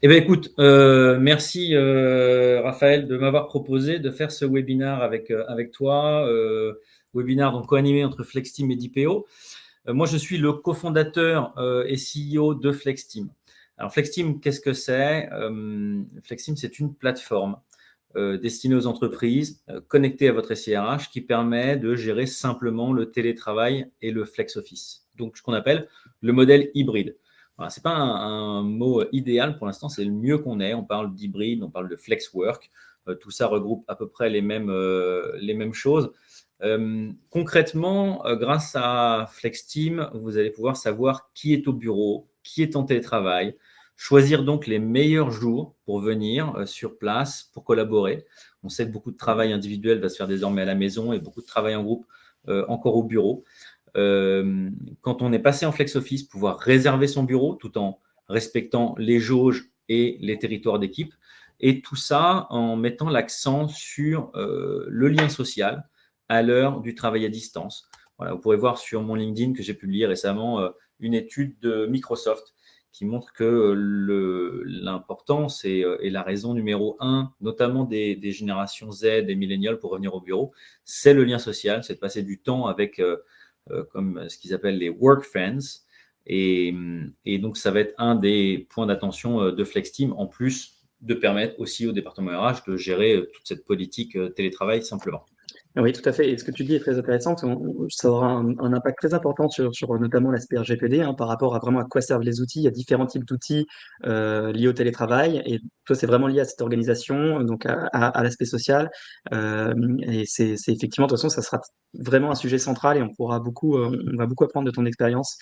Eh bien, écoute, merci Raphaël de m'avoir proposé de faire ce webinaire avec toi. Webinaire donc co-animé entre Flexteam et DPO. Moi, je suis le cofondateur et CEO de Flexteam. Alors, Flexteam, qu'est-ce que c'est? Flexteam, c'est une plateforme destinée aux entreprises connectée à votre SIRH qui permet de gérer simplement le télétravail et le flex office. Donc, ce qu'on appelle le modèle hybride. Voilà, ce n'est pas un mot idéal pour l'instant, c'est le mieux qu'on ait. On parle d'hybride, on parle de flex work. Tout ça regroupe à peu près les mêmes choses. Concrètement, grâce à Flexteam, vous allez pouvoir savoir qui est au bureau, qui est en télétravail, choisir donc les meilleurs jours pour venir sur place, pour collaborer. On sait que beaucoup de travail individuel va se faire désormais à la maison et beaucoup de travail en groupe encore au bureau. Quand on est passé en flex office, pouvoir réserver son bureau tout en respectant les jauges et les territoires d'équipe. Et tout ça en mettant l'accent sur le lien social à l'heure du travail à distance. Voilà, vous pourrez voir sur mon LinkedIn que j'ai publié récemment une étude de Microsoft qui montre que l'importance et la raison numéro un, notamment des générations Z et millénials pour revenir au bureau, c'est le lien social, c'est de passer du temps avec comme ce qu'ils appellent les work friends. Et donc, ça va être un des points d'attention de Flexteam, en plus de permettre aussi au département RH de gérer toute cette politique télétravail simplement. Oui, tout à fait. Et ce que tu dis est très intéressant. Ça aura un impact très important sur notamment l'aspect RGPD, hein, par rapport à vraiment à quoi servent les outils. Il y a différents types d'outils liés au télétravail. Et toi, c'est vraiment lié à cette organisation, donc à l'aspect social. Et c'est effectivement, de toute façon, ça sera vraiment un sujet central et on va beaucoup apprendre de ton expérience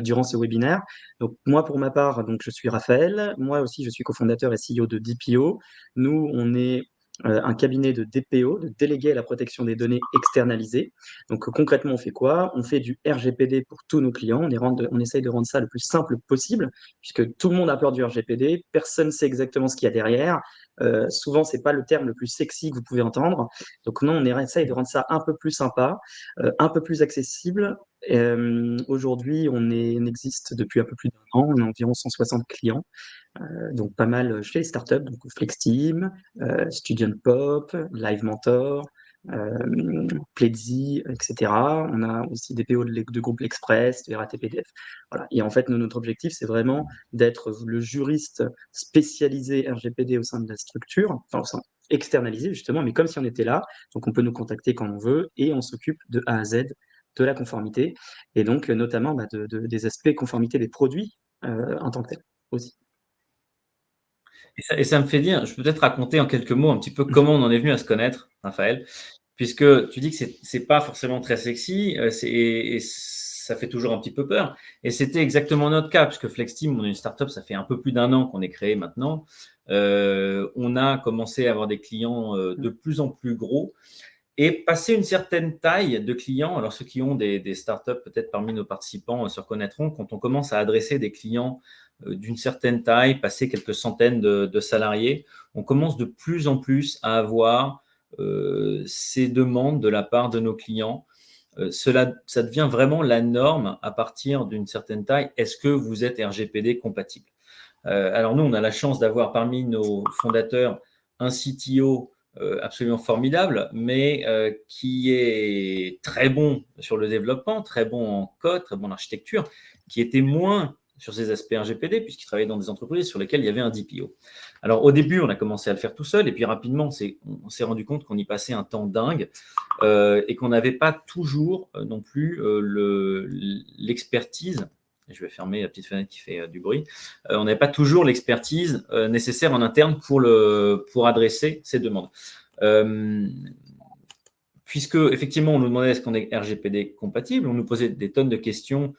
durant ce webinaire. Donc, moi, pour ma part, donc, je suis Raphaël. Moi aussi, je suis cofondateur et CEO de DPO. Nous, on est un cabinet de DPO, de délégué à la protection des données externalisées. Donc concrètement, on fait quoi? On fait du RGPD pour tous nos clients. On essaye de rendre ça le plus simple possible, puisque tout le monde a peur du RGPD. Personne ne sait exactement ce qu'il y a derrière. Souvent, c'est pas le terme le plus sexy que vous pouvez entendre. Donc non, on essaye de rendre ça un peu plus sympa, un peu plus accessible. Aujourd'hui, on existe depuis un peu plus d'un an. On a environ 160 clients. Donc pas mal chez les startups, donc Flexteam, Student Pop, Live Mentor, Pledzi, etc. On a aussi des PO de groupe L'Express, de RATPDF. Voilà. Et en fait, notre objectif, c'est vraiment d'être le juriste spécialisé RGPD au sein de la structure, enfin au sein externalisé justement, mais comme si on était là. Donc on peut nous contacter quand on veut et on s'occupe de A à Z de la conformité et donc notamment des aspects conformité des produits en tant que tel aussi. Et ça me fait dire, je peux peut-être raconter en quelques mots un petit peu comment on en est venu à se connaître, Raphaël, puisque tu dis que c'est pas forcément très sexy, et ça fait toujours un petit peu peur. Et c'était exactement notre cas, puisque Flexteam, on est une startup, ça fait un peu plus d'un an qu'on est créé maintenant. On a commencé à avoir des clients de plus en plus gros. Et passer une certaine taille de clients, alors ceux qui ont des startups, peut-être parmi nos participants, se reconnaîtront, quand on commence à adresser des clients d'une certaine taille, passer quelques centaines de salariés, on commence de plus en plus à avoir ces demandes de la part de nos clients. Ça devient vraiment la norme à partir d'une certaine taille. Est-ce que vous êtes RGPD compatible? Alors nous, on a la chance d'avoir parmi nos fondateurs un CTO absolument formidable, mais qui est très bon sur le développement, très bon en code, très bon en architecture, qui était moins sur ces aspects RGPD, puisqu'il travaillait dans des entreprises sur lesquelles il y avait un DPO. Alors au début, on a commencé à le faire tout seul, et puis rapidement, on s'est rendu compte qu'on y passait un temps dingue, et qu'on n'avait pas toujours non plus l'expertise. Je vais fermer la petite fenêtre qui fait du bruit. On n'avait pas toujours l'expertise nécessaire en interne pour adresser ces demandes. Puisque, effectivement, on nous demandait est-ce qu'on est RGPD compatible, on nous posait des tonnes de questions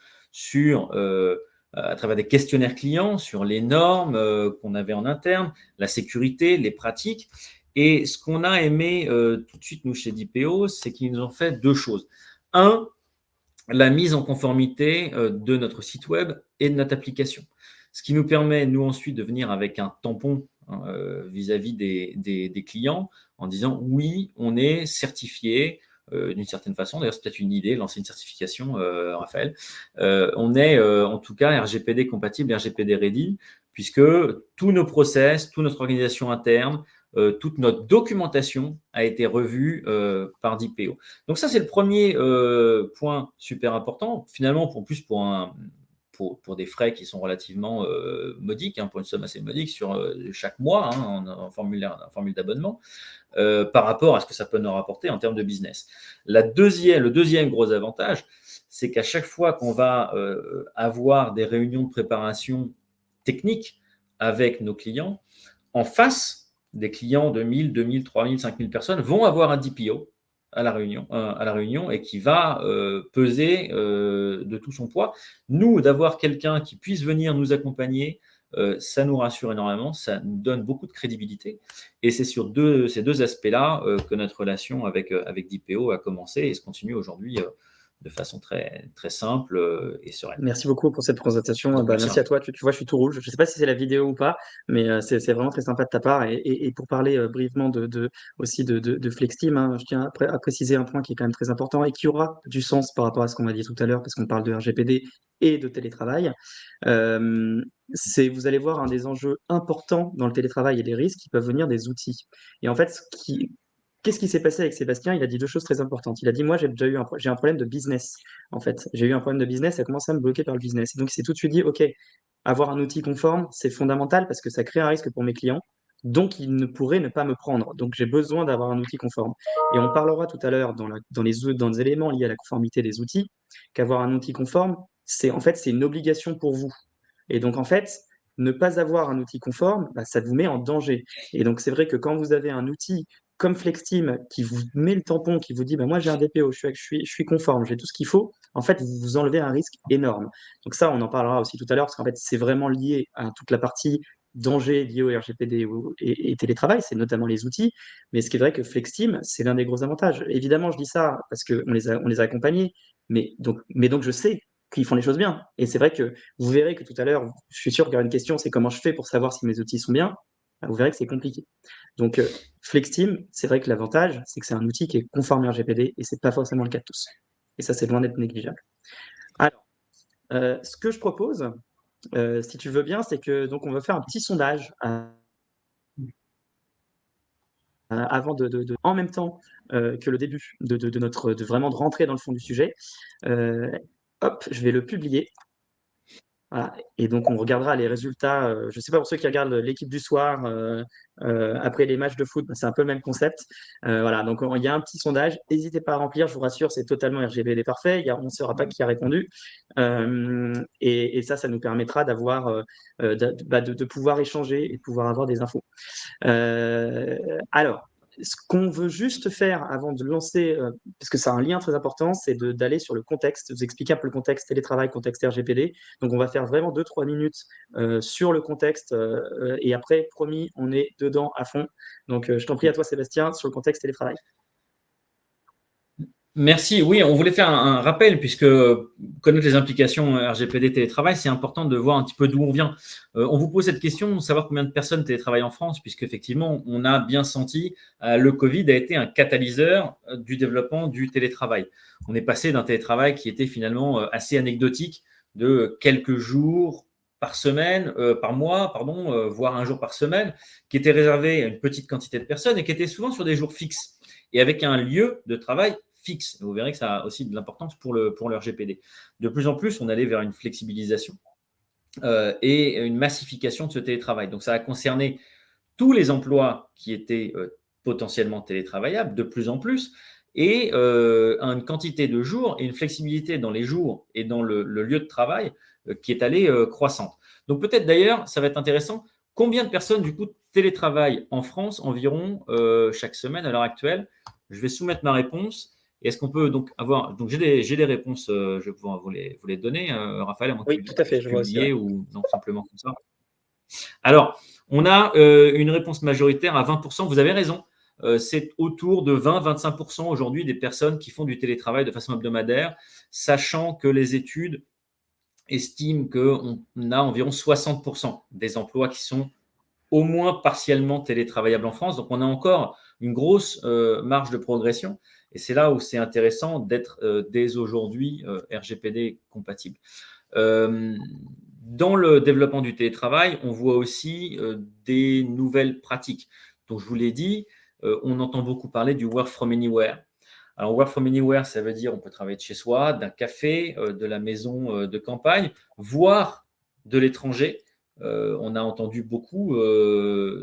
à travers des questionnaires clients, sur les normes qu'on avait en interne, la sécurité, les pratiques. Et ce qu'on a aimé tout de suite, nous, chez DPO, c'est qu'ils nous ont fait deux choses. Un, la mise en conformité de notre site web et de notre application. Ce qui nous permet, nous, ensuite, de venir avec un tampon vis-à-vis des clients en disant oui, on est certifié d'une certaine façon. D'ailleurs, c'est peut-être une idée, lancer une certification, Raphaël. On est en tout cas RGPD compatible, RGPD ready, puisque tous nos process, toute notre organisation interne, toute notre documentation a été revue par DPO. Donc ça, c'est le premier point super important. Finalement, pour des frais qui sont relativement modiques, pour une somme assez modique sur chaque mois, en formule d'abonnement, par rapport à ce que ça peut nous rapporter en termes de business. Le deuxième gros avantage, c'est qu'à chaque fois qu'on va avoir des réunions de préparation technique avec nos clients, en face, des clients de 1000, 2000, 3000, 5000 personnes vont avoir un DPO à la réunion et qui va peser de tout son poids. Nous, d'avoir quelqu'un qui puisse venir nous accompagner, ça nous rassure énormément, ça nous donne beaucoup de crédibilité. Et c'est sur ces deux aspects-là que notre relation avec DPO a commencé et se continue aujourd'hui de façon très, très simple et sereine. Merci beaucoup pour cette présentation. Donc, merci. Merci à toi. Tu vois, je suis tout rouge. Je ne sais pas si c'est la vidéo ou pas, mais c'est vraiment très sympa de ta part. Et pour parler brièvement aussi de FlexTeam, je tiens à préciser un point qui est quand même très important et qui aura du sens par rapport à ce qu'on a dit tout à l'heure, parce qu'on parle de RGPD et de télétravail. Vous allez voir un des enjeux importants dans le télétravail et des risques qui peuvent venir des outils. Et en fait, qu'est-ce qui s'est passé avec Sébastien? Il a dit deux choses très importantes. Il a dit, moi, j'ai un problème de business. En fait, j'ai eu un problème de business, ça a commencé à me bloquer par le business. Et donc, il s'est tout de suite dit, OK, avoir un outil conforme, c'est fondamental parce que ça crée un risque pour mes clients. Donc, ils ne pourraient ne pas me prendre. Donc, j'ai besoin d'avoir un outil conforme. Et on parlera tout à l'heure dans les éléments liés à la conformité des outils, qu'avoir un outil conforme, c'est une obligation pour vous. Et donc, en fait, ne pas avoir un outil conforme, ça vous met en danger. Et donc, c'est vrai que quand vous avez un outil comme FlexTeam qui vous met le tampon, qui vous dit moi j'ai un DPO, je suis conforme, j'ai tout ce qu'il faut, en fait vous vous enlevez un risque énorme. Donc ça on en parlera aussi tout à l'heure parce qu'en fait c'est vraiment lié à toute la partie danger lié au RGPD et télétravail, c'est notamment les outils. Mais ce qui est vrai que FlexTeam c'est l'un des gros avantages. Évidemment je dis ça parce qu'on les a accompagnés, mais donc je sais qu'ils font les choses bien. Et c'est vrai que vous verrez que tout à l'heure, je suis sûr qu'il y aura une question, c'est comment je fais pour savoir si mes outils sont bien. Vous verrez que c'est compliqué. Donc, FlexTeam, c'est vrai que l'avantage, c'est que c'est un outil qui est conforme RGPD et c'est pas forcément le cas de tous. Et ça, c'est loin d'être négligeable. Alors, ce que je propose, si tu veux bien, c'est que donc on va faire un petit sondage avant en même temps que le début de vraiment de rentrer dans le fond du sujet. Hop, je vais le publier. Voilà. Et donc, on regardera les résultats. Je ne sais pas pour ceux qui regardent l'équipe du soir après les matchs de foot, c'est un peu le même concept. Voilà. Donc, il y a un petit sondage. N'hésitez pas à remplir. Je vous rassure, c'est totalement RGPD parfait. On ne saura pas qui a répondu. Et ça nous permettra de pouvoir échanger et de pouvoir avoir des infos. Alors, ce qu'on veut juste faire avant de lancer, parce que ça a un lien très important, c'est d'aller sur le contexte, vous expliquer un peu le contexte télétravail, contexte RGPD. Donc, on va faire vraiment 2-3 minutes sur le contexte et après, promis, on est dedans à fond. Donc, je t'en prie à toi, Sébastien, sur le contexte télétravail. Merci. Oui, on voulait faire un rappel puisque connaître les implications RGPD télétravail, c'est important de voir un petit peu d'où on vient. On vous pose cette question, savoir combien de personnes télétravaillent en France, puisque effectivement, on a bien senti le Covid a été un catalyseur du développement du télétravail. On est passé d'un télétravail qui était finalement assez anecdotique de quelques jours par semaine, par mois, pardon, voire un jour par semaine, qui était réservé à une petite quantité de personnes et qui était souvent sur des jours fixes et avec un lieu de travail fixe. Vous verrez que ça a aussi de l'importance pour le RGPD. De plus en plus, on allait vers une flexibilisation et une massification de ce télétravail. Donc, ça a concerné tous les emplois qui étaient potentiellement télétravaillables, de plus en plus, et une quantité de jours et une flexibilité dans les jours et dans le lieu de travail qui est allée croissante. Donc, peut-être d'ailleurs, ça va être intéressant, combien de personnes, du coup, télétravaillent en France environ chaque semaine à l'heure actuelle? Je vais soumettre ma réponse. Est-ce qu'on peut donc avoir… Donc, j'ai des réponses, je vais pouvoir vous les donner, Raphaël, à moins que Oui, tu tout à fait, puisses je vois aussi. Ouais. publier ou non, simplement comme ça. Alors, on a une réponse majoritaire à 20%. Vous avez raison. C'est autour de 20-25% aujourd'hui des personnes qui font du télétravail de façon hebdomadaire, sachant que les études estiment qu'on a environ 60% des emplois qui sont au moins partiellement télétravaillables en France. Donc, on a encore une grosse marge de progression. Et c'est là où c'est intéressant d'être dès aujourd'hui RGPD compatible. Dans le développement du télétravail, on voit aussi des nouvelles pratiques. Donc, je vous l'ai dit, on entend beaucoup parler du work from anywhere. Alors, work from anywhere, ça veut dire on peut travailler de chez soi, d'un café, de la maison de campagne, voire de l'étranger. On a entendu beaucoup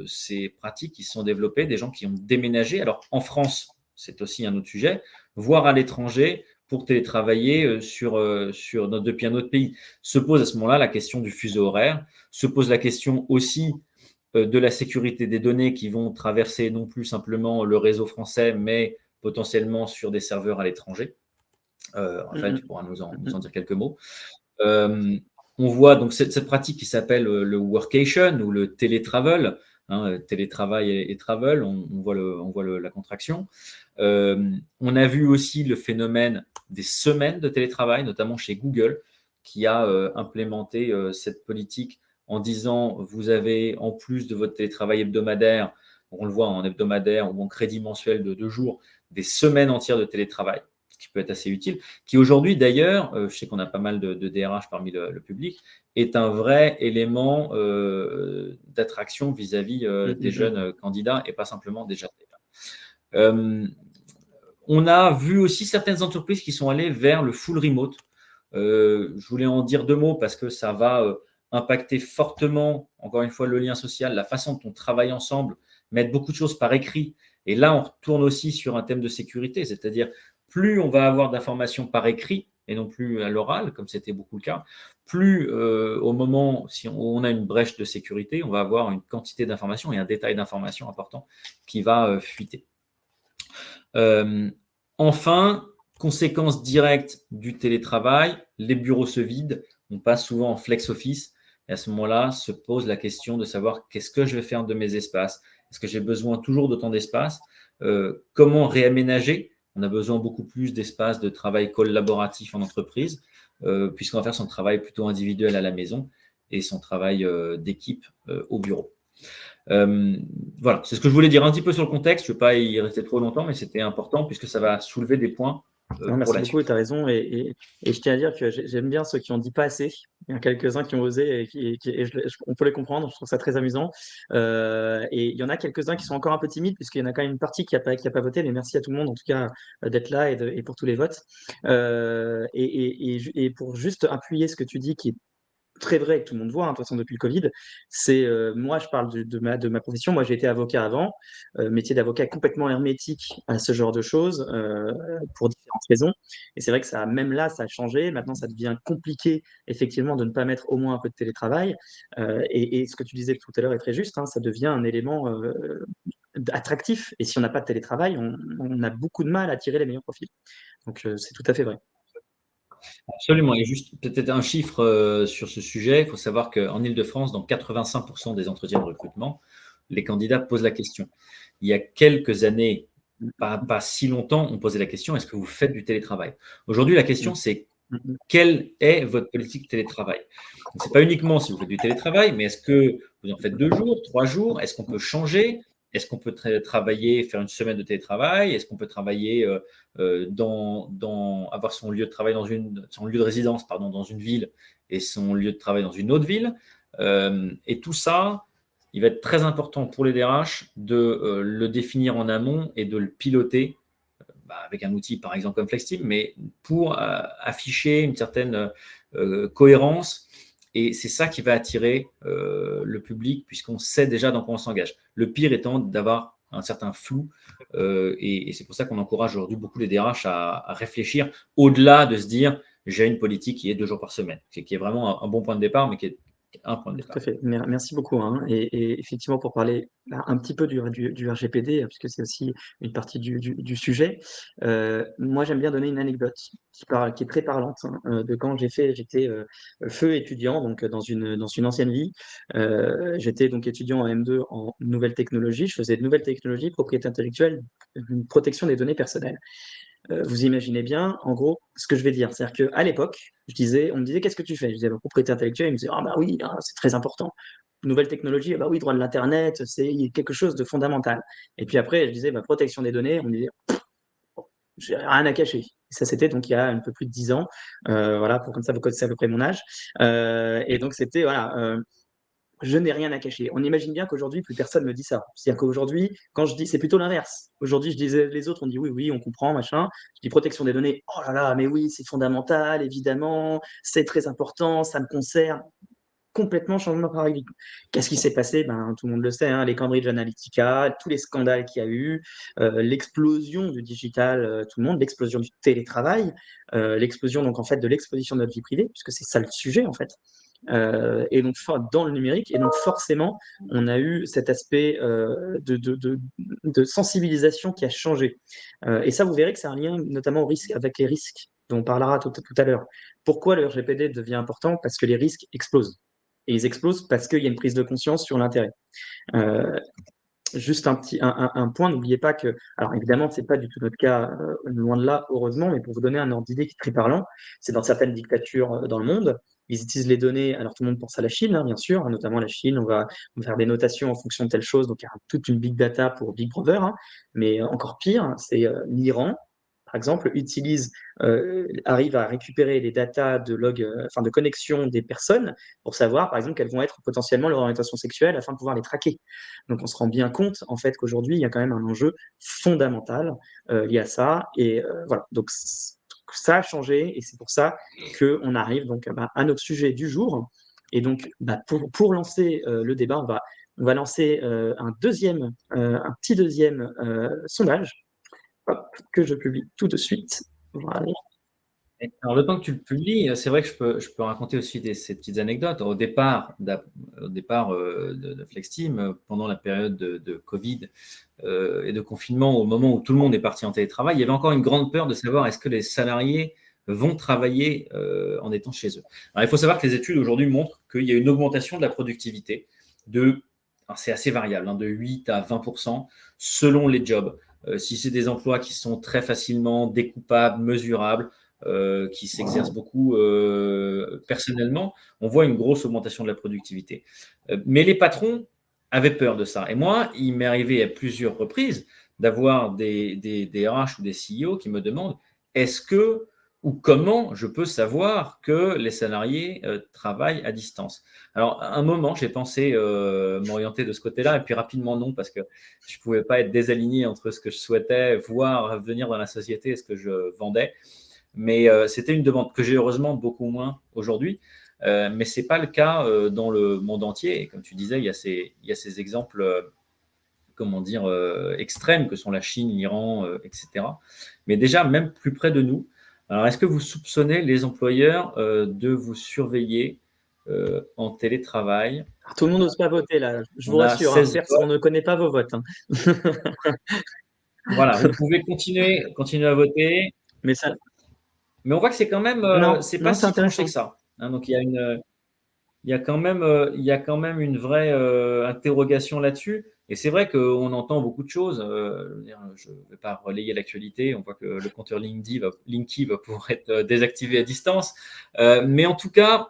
ces pratiques qui se sont développées, des gens qui ont déménagé. Alors, en France, c'est aussi un autre sujet, voire à l'étranger pour télétravailler depuis un autre pays. Se pose à ce moment-là la question du fuseau horaire, se pose la question aussi de la sécurité des données qui vont traverser non plus simplement le réseau français, mais potentiellement sur des serveurs à l'étranger. Raphaël, tu pourras nous en dire quelques mots. On voit donc cette pratique qui s'appelle le workation ou le télétravel, télétravail et travel, on voit la contraction. On a vu aussi le phénomène des semaines de télétravail, notamment chez Google, qui a implémenté cette politique en disant vous avez, en plus de votre télétravail hebdomadaire, on le voit en hebdomadaire ou en crédit mensuel de 2 jours, des semaines entières de télétravail, ce qui peut être assez utile, qui aujourd'hui d'ailleurs, je sais qu'on a pas mal de DRH parmi le public, est un vrai élément d'attraction vis-à-vis des jeunes candidats et pas simplement des jeunes. On a vu aussi certaines entreprises qui sont allées vers le full remote. Je voulais en dire 2 mots parce que ça va impacter fortement, encore une fois, le lien social, la façon dont on travaille ensemble, mettre beaucoup de choses par écrit. Et là, on retourne aussi sur un thème de sécurité, c'est-à-dire plus on va avoir d'informations par écrit et non plus à l'oral, comme c'était beaucoup le cas, plus au moment, si on a une brèche de sécurité, on va avoir une quantité d'informations et un détail d'informations important qui va fuiter. Enfin, conséquence directe du télétravail, les bureaux se vident, on passe souvent en flex office et à ce moment-là se pose la question de savoir qu'est-ce que je vais faire de mes espaces? Est-ce que j'ai besoin toujours d'autant d'espace? Comment réaménager? On a besoin beaucoup plus d'espace de travail collaboratif en entreprise, puisqu'on va faire son travail plutôt individuel à la maison et son travail d'équipe au bureau. Voilà, c'est ce que je voulais dire un petit peu sur le contexte. Je ne vais pas y rester trop longtemps, mais c'était important puisque ça va soulever des points Non, pour merci la beaucoup, suite. tu as raison. Et je tiens à dire que j'aime bien ceux qui n'ont dit pas assez. Il y en a quelques-uns qui ont osé on peut les comprendre. Je trouve ça très amusant. Et il y en a quelques-uns qui sont encore un peu timides, puisqu'il y en a quand même une partie qui a pas voté. Mais merci à tout le monde, en tout cas, d'être là et pour tous les votes. Et pour juste appuyer ce que tu dis, qui est très vrai que tout le monde voit, de toute façon, depuis le Covid, c'est moi, je parle de ma profession. Moi, j'ai été avocat avant, métier d'avocat complètement hermétique à ce genre de choses pour différentes raisons. Et c'est vrai que ça, même là, ça a changé. Maintenant, ça devient compliqué, effectivement, de ne pas mettre au moins un peu de télétravail. Et ce que tu disais tout à l'heure est très juste, ça devient un élément attractif. Et si on n'a pas de télétravail, on a beaucoup de mal à tirer les meilleurs profils. Donc, c'est tout à fait vrai. Absolument. Et juste peut-être un chiffre sur ce sujet. Il faut savoir qu'en Ile-de-France, dans 85% des entretiens de recrutement, les candidats posent la question. Il y a quelques années, pas si longtemps, on posait la question, est-ce que vous faites du télétravail? Aujourd'hui, la question, c'est quelle est votre politique télétravail? Ce n'est pas uniquement si vous faites du télétravail, mais est-ce que vous en faites 2 jours, 3 jours? Est-ce qu'on peut changer? Est-ce qu'on peut travailler, faire une semaine de télétravail? Est-ce qu'on peut travailler avoir son lieu de travail son lieu de résidence, pardon, dans une ville et son lieu de travail dans une autre ville? Et tout ça, il va être très important pour les DRH de le définir en amont et de le piloter avec un outil par exemple comme FlexTeam, mais pour afficher une certaine cohérence. Et c'est ça qui va attirer le public puisqu'on sait déjà dans quoi on s'engage. Le pire étant d'avoir un certain flou et c'est pour ça qu'on encourage aujourd'hui beaucoup les DRH à réfléchir au-delà de se dire j'ai une politique qui est 2 jours par semaine, qui est vraiment un bon point de départ, mais qui est un point de Tout à départ. fait. Merci beaucoup. Et effectivement, pour parler un petit peu du RGPD, puisque c'est aussi une partie du sujet, moi j'aime bien donner une anecdote qui est très parlante de quand j'étais feu étudiant, donc dans une ancienne vie. J'étais donc étudiant en M2 en nouvelles technologies. Je faisais de nouvelles technologies, propriété intellectuelle, protection des données personnelles. Vous imaginez bien, en gros, ce que je vais dire. C'est-à-dire qu'à l'époque, on me disait, qu'est-ce que tu fais? Je disais, propriété intellectuelle. Il me disait, ah bah oui, c'est très important. Nouvelle technologie, ah bah oui, droit de l'Internet, c'est quelque chose de fondamental. Et puis après, je disais, protection des données. On me disait, j'ai rien à cacher. Ça, c'était donc il y a un peu plus de 10 ans. Voilà, comme ça, vous connaissez à peu près mon âge. Et donc, c'était, voilà, je n'ai rien à cacher. On imagine bien qu'aujourd'hui, plus personne ne dit ça. C'est-à-dire qu'aujourd'hui, quand je dis, c'est plutôt l'inverse. Aujourd'hui, je disais, les autres, on dit oui, oui, on comprend, machin. Je dis protection des données. Oh là là, mais oui, c'est fondamental, évidemment, c'est très important, ça me concerne. Complètement changement de paradigme. Qu'est-ce qui s'est passé? Ben, tout le monde le sait, hein, les Cambridge Analytica, tous les scandales qu'il y a eu, l'explosion du digital, tout le monde, l'explosion du télétravail, l'explosion donc en fait de l'exposition de notre vie privée, puisque c'est ça le sujet en fait. Et donc dans le numérique, et donc forcément, on a eu cet aspect de sensibilisation qui a changé. Et ça, vous verrez que c'est un lien notamment au risque, avec les risques dont on parlera tout à l'heure. Pourquoi le RGPD devient important? Parce que les risques explosent. Et ils explosent parce qu'il y a une prise de conscience sur l'intérêt. Euh, Juste un point, n'oubliez pas que, alors évidemment, c'est pas du tout notre cas, loin de là, heureusement, mais pour vous donner un ordre d'idée qui est très parlant, c'est dans certaines dictatures dans le monde, ils utilisent les données, alors tout le monde pense à la Chine, hein, bien sûr, hein, notamment la Chine, on va faire des notations en fonction de telle chose, donc il y a toute une big data pour Big Brother, hein, mais encore pire, hein, c'est l'Iran, par exemple, arrive à récupérer les datas de log, enfin de connexion des personnes pour savoir, par exemple, quelles vont être potentiellement leur orientation sexuelle afin de pouvoir les traquer. Donc, on se rend bien compte, en fait, qu'aujourd'hui, il y a quand même un enjeu fondamental lié à ça. Et voilà, donc ça a changé et c'est pour ça qu'on arrive donc à notre sujet du jour. Et donc, pour lancer le débat, on va lancer un petit deuxième sondage, hop, que je publie tout de suite. Voilà. Alors, le temps que tu le publies, c'est vrai que je peux raconter aussi ces petites anecdotes. Au départ de FlexTeam, pendant la période de Covid et de confinement, au moment où tout le monde est parti en télétravail, il y avait encore une grande peur de savoir est-ce que les salariés vont travailler en étant chez eux. Alors, il faut savoir que les études aujourd'hui montrent qu'il y a une augmentation de la productivité c'est assez variable, hein, de 8 à 20% selon les jobs. Si c'est des emplois qui sont très facilement découpables, mesurables, qui s'exercent beaucoup personnellement, on voit une grosse augmentation de la productivité. Mais les patrons avaient peur de ça. Et moi, il m'est arrivé à plusieurs reprises d'avoir des RH ou des CEO qui me demandent est-ce que ou comment je peux savoir que les salariés travaillent à distance. Alors, à un moment, j'ai pensé m'orienter de ce côté-là, et puis rapidement non, parce que je ne pouvais pas être désaligné entre ce que je souhaitais voir venir dans la société et ce que je vendais. Mais c'était une demande que j'ai heureusement beaucoup moins aujourd'hui. Mais ce n'est pas le cas dans le monde entier. Et comme tu disais, il y a ces exemples extrêmes que sont la Chine, l'Iran, etc. Mais déjà, même plus près de nous. Alors, est-ce que vous soupçonnez les employeurs de vous surveiller en télétravail? Alors, tout le monde n'ose pas voter là, je vous On a rassure, hein, 16 on ne connaît pas vos votes. Hein. Voilà, vous pouvez continuer à voter. Mais ça, Mais on voit que c'est quand même, non, c'est pas non, c'est si tranché intéressant. que ça. Hein. Donc, il y a quand même une vraie interrogation là-dessus. Et c'est vrai qu'on entend beaucoup de choses. Je ne vais pas relayer l'actualité. On voit que le compteur Linky va pouvoir être désactivé à distance. Mais en tout cas,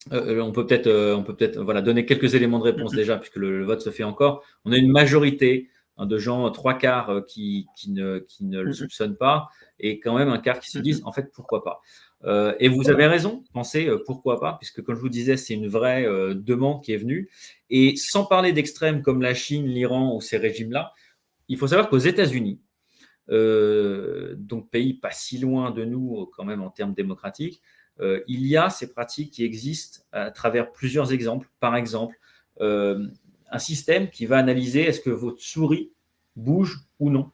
on peut peut-être voilà, donner quelques éléments de réponse déjà, puisque le vote se fait encore. On a une majorité de gens, trois quarts qui ne le soupçonnent pas, et quand même un quart qui se disent, en fait, pourquoi pas. Et vous avez raison, pensez pourquoi pas, puisque comme je vous disais, c'est une vraie demande qui est venue. Et sans parler d'extrêmes comme la Chine, l'Iran ou ces régimes-là, il faut savoir qu'aux États-Unis, donc pays pas si loin de nous quand même en termes démocratiques, il y a ces pratiques qui existent à travers plusieurs exemples. Par exemple, un système qui va analyser est-ce que votre souris bouge ou non.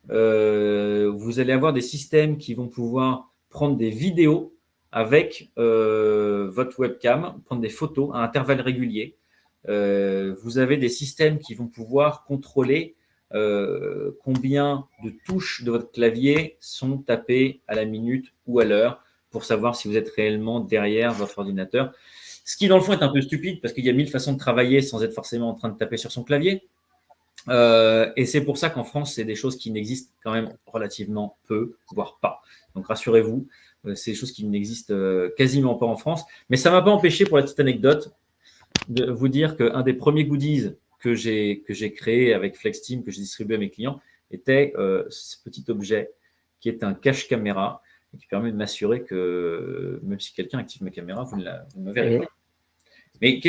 Vous allez avoir des systèmes qui vont pouvoir prendre des vidéos avec votre webcam, prendre des photos à intervalles réguliers. Vous avez des systèmes qui vont pouvoir contrôler combien de touches de votre clavier sont tapées à la minute ou à l'heure pour savoir si vous êtes réellement derrière votre ordinateur. Ce qui, dans le fond, est un peu stupide parce qu'il y a 1000 façons de travailler sans être forcément en train de taper sur son clavier. Et c'est pour ça qu'en France, c'est des choses qui n'existent quand même relativement peu, voire pas. Donc rassurez-vous, c'est des choses qui n'existent quasiment pas en France. Mais ça ne m'a pas empêché, pour la petite anecdote, de vous dire qu'un des premiers goodies que j'ai créé avec FlexTeam, que j'ai distribué à mes clients, était ce petit objet qui est un cache-caméra et qui permet de m'assurer que même si quelqu'un active ma caméra, vous ne me verrez pas. Mais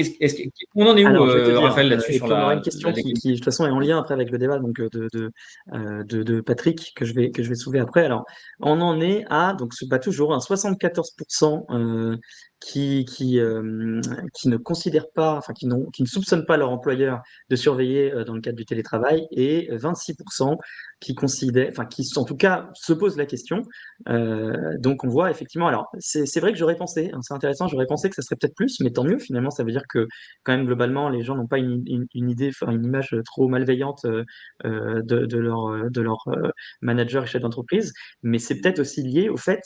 on en est où, Alors, je vais te dire, Raphaël, là-dessus et sur puis on aura une question la qui, de toute façon, est en lien après avec le débat donc, de Patrick que je vais soulever après. Alors, on en est à, donc, pas toujours, un 74% qui ne considèrent pas, enfin, qui ne soupçonnent pas leur employeur de surveiller dans le cadre du télétravail, et 26% qui considèrent, enfin, qui, en tout cas, se posent la question. Donc, on voit effectivement, alors, c'est vrai que j'aurais pensé, hein, c'est intéressant, j'aurais pensé que ça serait peut-être plus, mais tant mieux, finalement, ça veut dire que quand même globalement les gens n'ont pas une idée, enfin une image trop malveillante de leur manager et chef d'entreprise, mais c'est peut-être aussi lié au fait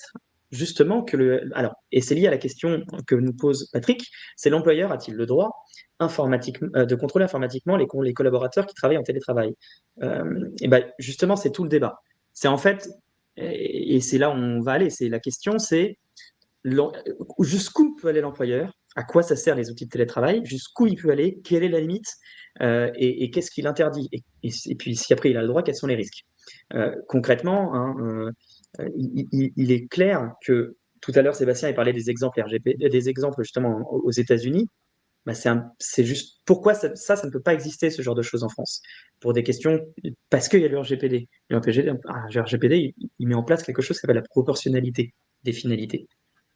justement que alors, et c'est lié à la question que nous pose Patrick, c'est l'employeur a-t-il le droit de contrôler informatiquement les collaborateurs qui travaillent en télétravail? Et ben justement c'est tout le débat. C'est en fait, et c'est là où on va aller, c'est la question, c'est jusqu'où peut aller l'employeur, à quoi ça sert les outils de télétravail, jusqu'où il peut aller, quelle est la limite, et qu'est-ce qu'il interdit, et puis si après il a le droit, quels sont les risques. Concrètement, hein, il est clair que tout à l'heure Sébastien il parlait des exemples RGP, des exemples justement aux États-Unis. Bah, c'est juste pourquoi ça ne peut pas exister ce genre de choses en France pour des questions parce qu'il y a le RGPD. Le RGPD il met en place quelque chose qui s'appelle la proportionnalité des finalités.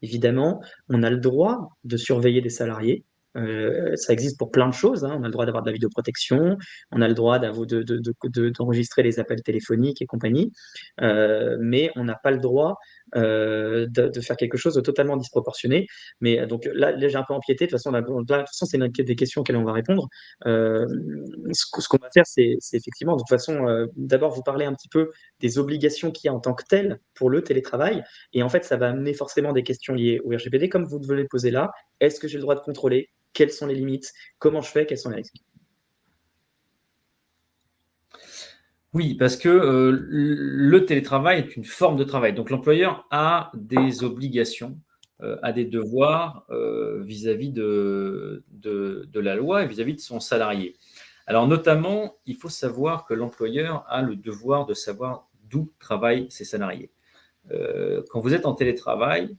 Évidemment, on a le droit de surveiller des salariés. Ça existe pour plein de choses, hein. On a le droit d'avoir de la vidéoprotection, on a le droit d'enregistrer les appels téléphoniques et compagnie, mais on n'a pas le droit de faire quelque chose de totalement disproportionné. Mais donc là j'ai un peu empiété. De toute façon, de toute façon c'est des questions auxquelles on va répondre. Euh, ce qu'on va faire, c'est effectivement, de toute façon, d'abord vous parler un petit peu des obligations qu'il y a en tant que telles pour le télétravail. Et en fait, ça va amener forcément des questions liées au RGPD, comme vous devez les poser là. Est-ce que j'ai le droit de contrôler? Quelles sont les limites? Comment je fais? Quels sont les risques? Oui, parce que le télétravail est une forme de travail. Donc l'employeur a des obligations, a des devoirs vis-à-vis de la loi et vis-à-vis de son salarié. Alors notamment, il faut savoir que l'employeur a le devoir de savoir d'où travaillent ses salariés. Quand vous êtes en télétravail,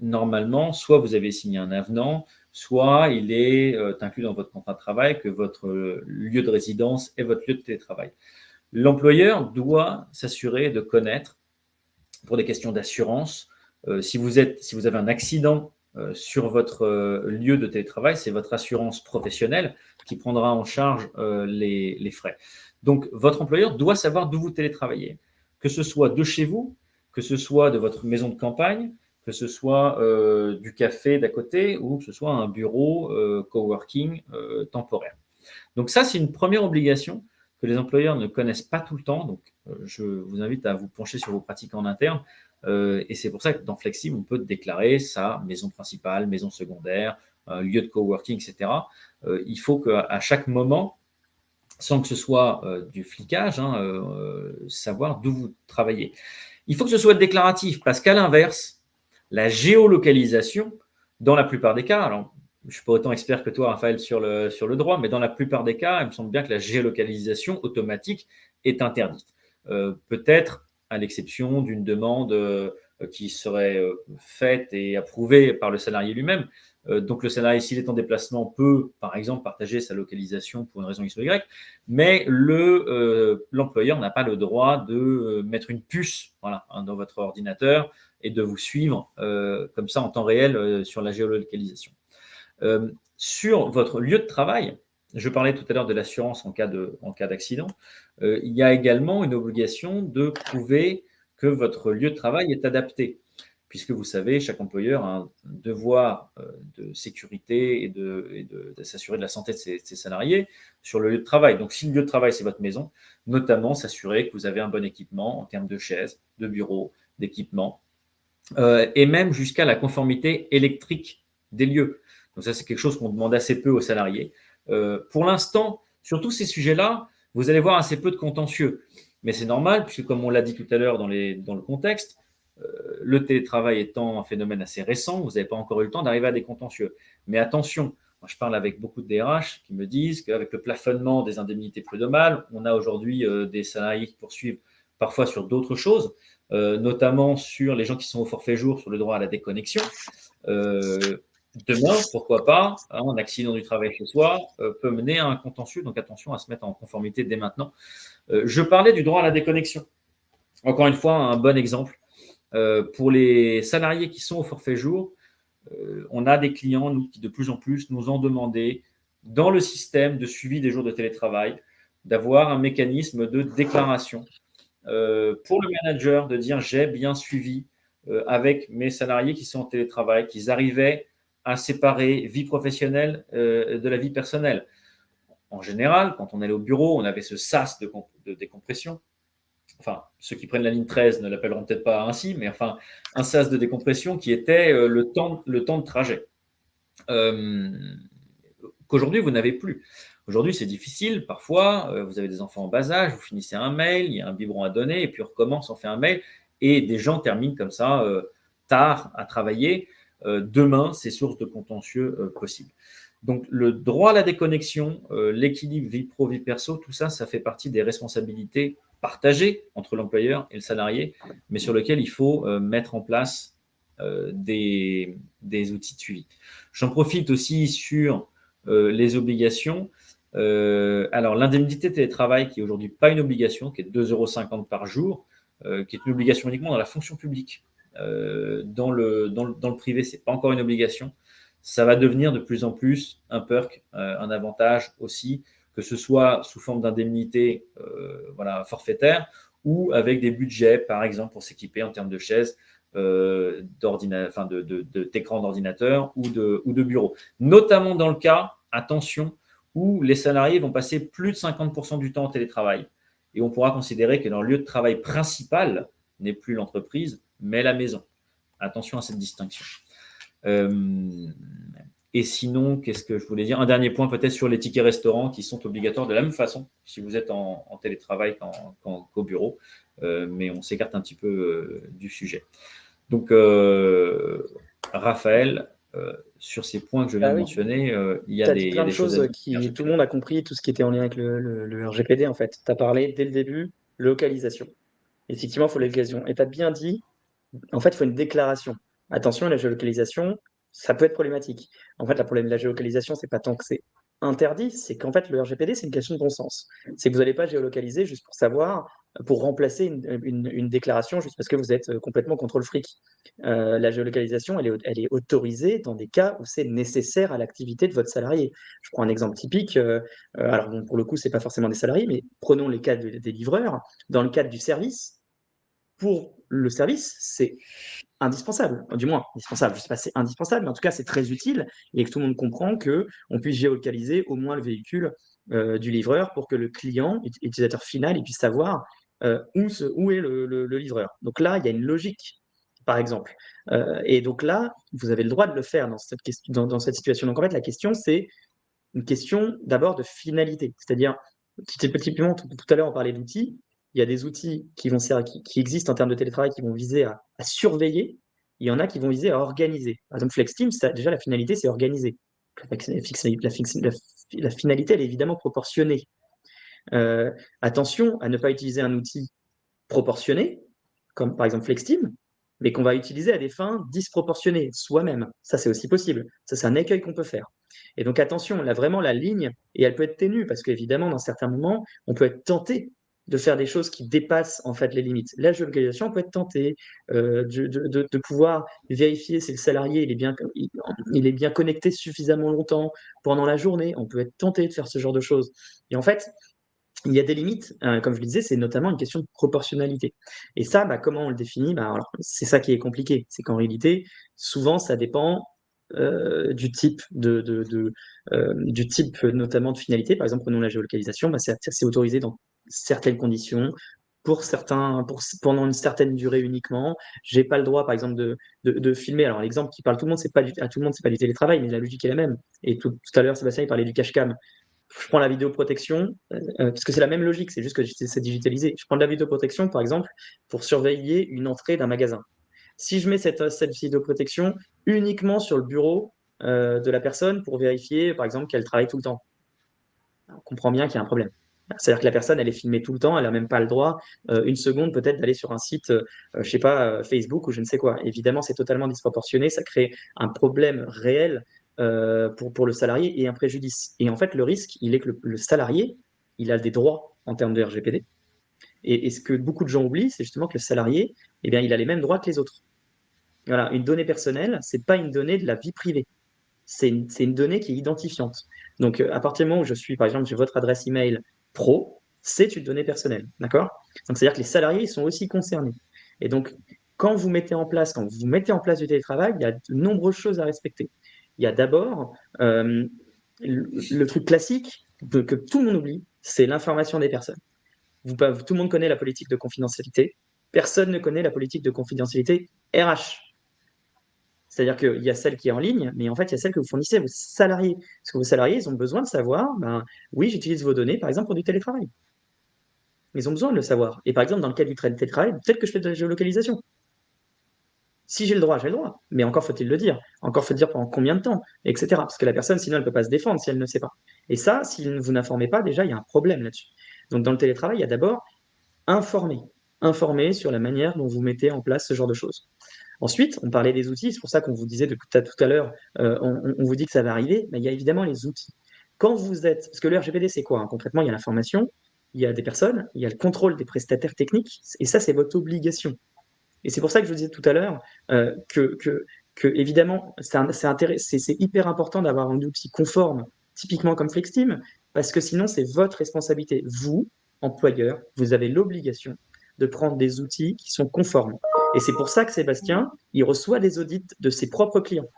normalement, soit vous avez signé un avenant, soit il est inclus dans votre contrat de travail que votre lieu de résidence est votre lieu de télétravail. L'employeur doit s'assurer de connaître, pour des questions d'assurance, si vous avez un accident sur votre lieu de télétravail, c'est votre assurance professionnelle qui prendra en charge les frais. Donc, votre employeur doit savoir d'où vous télétravaillez, que ce soit de chez vous, que ce soit de votre maison de campagne, que ce soit du café d'à côté ou que ce soit un bureau coworking temporaire. Donc ça, c'est une première obligation que les employeurs ne connaissent pas tout le temps. Donc, je vous invite à vous pencher sur vos pratiques en interne. Et c'est pour ça que dans Flexible, on peut déclarer sa maison principale, maison secondaire, lieu de coworking, etc. Il faut qu'à chaque moment, sans que ce soit du flicage, hein, savoir d'où vous travaillez. Il faut que ce soit déclaratif, parce qu'à l'inverse, la géolocalisation, dans la plupart des cas, alors je ne suis pas autant expert que toi, Raphaël, sur le droit, mais dans la plupart des cas, il me semble bien que la géolocalisation automatique est interdite. Peut-être à l'exception d'une demande qui serait faite et approuvée par le salarié lui-même. Donc le salarié, s'il est en déplacement, peut, par exemple, partager sa localisation pour une raison X ou Y, mais l'employeur n'a pas le droit de mettre une puce voilà, hein, dans votre ordinateur et de vous suivre comme ça en temps réel sur la géolocalisation. Sur votre lieu de travail, je parlais tout à l'heure de l'assurance en cas d'accident, il y a également une obligation de prouver que votre lieu de travail est adapté, puisque vous savez, chaque employeur a un devoir de sécurité et de s'assurer de la santé de ses salariés sur le lieu de travail. Donc, si le lieu de travail, c'est votre maison, notamment s'assurer que vous avez un bon équipement en termes de chaises, de bureaux, d'équipements, et même jusqu'à la conformité électrique des lieux. Donc ça, c'est quelque chose qu'on demande assez peu aux salariés. Pour l'instant, sur tous ces sujets-là, vous allez voir assez peu de contentieux. Mais c'est normal, puisque comme on l'a dit tout à l'heure dans le contexte, le télétravail étant un phénomène assez récent, vous n'avez pas encore eu le temps d'arriver à des contentieux. Mais attention, Moi, je parle avec beaucoup de DRH qui me disent qu'avec le plafonnement des indemnités prud'homales, on a aujourd'hui des salariés qui poursuivent parfois sur d'autres choses, notamment sur les gens qui sont au forfait jour, sur le droit à la déconnexion. Demain, pourquoi pas, un accident du travail chez soi peut mener à un contentieux, donc attention à se mettre en conformité dès maintenant. Je parlais du droit à la déconnexion. Encore une fois, un bon exemple. Pour les salariés qui sont au forfait jour, on a des clients nous, qui de plus en plus nous ont demandé, dans le système de suivi des jours de télétravail, d'avoir un mécanisme de déclaration pour le manager de dire j'ai bien suivi avec mes salariés qui sont en télétravail, qu'ils arrivaient à séparer vie professionnelle de la vie personnelle. En général, quand on allait au bureau, on avait ce sas de décompression. Enfin, ceux qui prennent la ligne 13 ne l'appelleront peut-être pas ainsi, mais enfin, un sas de décompression qui était le temps de trajet. Qu'aujourd'hui, vous n'avez plus. Aujourd'hui, c'est difficile. Parfois, vous avez des enfants en bas âge, vous finissez un mail, il y a un biberon à donner, et puis on recommence, on fait un mail, et des gens terminent comme ça tard à travailler. Demain, c'est source de contentieux possible. Donc, le droit à la déconnexion, l'équilibre vie pro, vie perso, tout ça, ça fait partie des responsabilités partagées entre l'employeur et le salarié, mais sur lesquelles il faut mettre en place des outils de suivi. J'en profite aussi sur les obligations. Alors, l'indemnité télétravail, qui est aujourd'hui pas une obligation, qui est 2,50 € par jour, qui est une obligation uniquement dans la fonction publique. Dans le privé, ce n'est pas encore une obligation. Ça va devenir de plus en plus un perk, un avantage aussi, que ce soit sous forme d'indemnité forfaitaire ou avec des budgets, par exemple, pour s'équiper en termes de chaises, d'écran d'ordinateur ou de bureau. Notamment dans le cas, attention, où les salariés vont passer plus de 50% du temps en télétravail. Et on pourra considérer que leur lieu de travail principal n'est plus l'entreprise, mais la maison. Attention à cette distinction. Et sinon, qu'est-ce que je voulais dire? Un dernier point peut-être sur les tickets restaurants qui sont obligatoires de la même façon si vous êtes en télétravail qu'au bureau. Mais on s'écarte un petit peu du sujet. Donc, Raphaël, sur ces points que je viens de mentionner, il y a dit plein de choses qui tout le monde a compris, tout ce qui était en lien avec le RGPD en fait. Tu as parlé dès le début, localisation. Effectivement, il faut l'occasion. Et tu as bien dit, en fait, il faut une déclaration. Attention, la géolocalisation, ça peut être problématique. En fait, le problème de la géolocalisation, c'est pas tant que c'est interdit, c'est qu'en fait, le RGPD, c'est une question de bon sens. C'est que vous n'allez pas géolocaliser juste pour savoir, pour remplacer une déclaration juste parce que vous êtes complètement contre le fric. La géolocalisation, elle est autorisée dans des cas où c'est nécessaire à l'activité de votre salarié. Je prends un exemple typique. Alors, bon, pour le coup, c'est pas forcément des salariés, mais prenons les cas des livreurs. Dans le cadre du service, pour le service, c'est indispensable, du moins indispensable, je sais pas si c'est indispensable, mais en tout cas c'est très utile et que tout le monde comprend qu'on puisse géolocaliser au moins le véhicule du livreur pour que le client, utilisateur final, il puisse savoir où est le livreur. Donc là, il y a une logique, par exemple. Et donc là, vous avez le droit de le faire dans cette situation. Donc en fait, la question, c'est une question d'abord de finalité. C'est-à-dire, typiquement, tout à l'heure, on parlait d'outils. Il y a des outils qui existent en termes de télétravail qui vont viser à surveiller. Il y en a qui vont viser à organiser. Par exemple, FlexTeam, déjà, la finalité, c'est organiser. La finalité, elle est évidemment proportionnée. Attention à ne pas utiliser un outil proportionné, comme par exemple FlexTeam, mais qu'on va utiliser à des fins disproportionnées soi-même. Ça, c'est aussi possible. Ça, c'est un écueil qu'on peut faire. Et donc, attention, là, vraiment, la ligne, et elle peut être ténue, parce qu'évidemment, dans certains moments, on peut être tenté de faire des choses qui dépassent en fait les limites. La géolocalisation peut être tentée, de pouvoir vérifier si le salarié il est bien connecté suffisamment longtemps pendant la journée. On peut être tenté de faire ce genre de choses. Et en fait, il y a des limites, comme je le disais, c'est notamment une question de proportionnalité. Et ça, comment on le définit? Alors, c'est ça qui est compliqué. C'est qu'en réalité, souvent, ça dépend du type du type notamment de finalité. Par exemple, prenons la géolocalisation, c'est autorisé dans certaines conditions, pendant une certaine durée uniquement. J'ai pas le droit, par exemple, de filmer. Alors, l'exemple qui parle à tout le monde, c'est pas du télétravail, mais la logique est la même. Et tout à l'heure, Sébastien, il parlait du cache-cam. Je prends la vidéoprotection, parce que c'est la même logique, c'est juste que c'est digitalisé. Je prends de la vidéoprotection, par exemple, pour surveiller une entrée d'un magasin. Si je mets cette vidéoprotection uniquement sur le bureau de la personne pour vérifier, par exemple, qu'elle travaille tout le temps. On comprend bien qu'il y a un problème. C'est-à-dire que la personne, elle est filmée tout le temps, elle n'a même pas le droit, une seconde peut-être, d'aller sur un site, je sais pas, Facebook ou je ne sais quoi. Évidemment, c'est totalement disproportionné, ça crée un problème réel pour le salarié et un préjudice. Et en fait, le risque, il est que le salarié, il a des droits en termes de RGPD. Et ce que beaucoup de gens oublient, c'est justement que le salarié, eh bien, il a les mêmes droits que les autres. Voilà, une donnée personnelle, c'est pas une donnée de la vie privée. C'est une donnée qui est identifiante. Donc, à partir du moment où je suis, par exemple, j'ai votre adresse email pro, c'est une donnée personnelle, d'accord? Donc, c'est-à-dire que les salariés ils sont aussi concernés. Et donc, quand vous mettez en place du télétravail, il y a de nombreuses choses à respecter. Il y a d'abord le truc classique que tout le monde oublie, c'est l'information des personnes. Tout le monde connaît la politique de confidentialité. Personne ne connaît la politique de confidentialité RH. C'est-à-dire qu'il y a celle qui est en ligne, mais en fait, il y a celle que vous fournissez à vos salariés. Parce que vos salariés, ils ont besoin de savoir, oui, j'utilise vos données, par exemple, pour du télétravail. Ils ont besoin de le savoir. Et par exemple, dans le cas du télétravail, peut-être que je fais de la géolocalisation. Si j'ai le droit, j'ai le droit. Mais encore faut-il le dire. Encore faut-il dire pendant combien de temps, etc. Parce que la personne, sinon, elle ne peut pas se défendre si elle ne sait pas. Et ça, si vous n'informez pas, déjà, il y a un problème là-dessus. Donc, dans le télétravail, il y a d'abord informer. Informer sur la manière dont vous mettez en place ce genre de choses. Ensuite, on parlait des outils, c'est pour ça qu'on vous disait tout à l'heure, on vous dit que ça va arriver, mais il y a évidemment les outils. Quand vous êtes, parce que le RGPD, c'est quoi, hein? Concrètement, il y a l'information, il y a des personnes, il y a le contrôle des prestataires techniques, et ça, c'est votre obligation. Et c'est pour ça que je vous disais tout à l'heure que évidemment, c'est hyper important d'avoir un outil conforme, typiquement comme FlexTeam, parce que sinon, c'est votre responsabilité. Vous, employeur, vous avez l'obligation de prendre des outils qui sont conformes. Et c'est pour ça que Sébastien, il reçoit des audits de ses propres clients.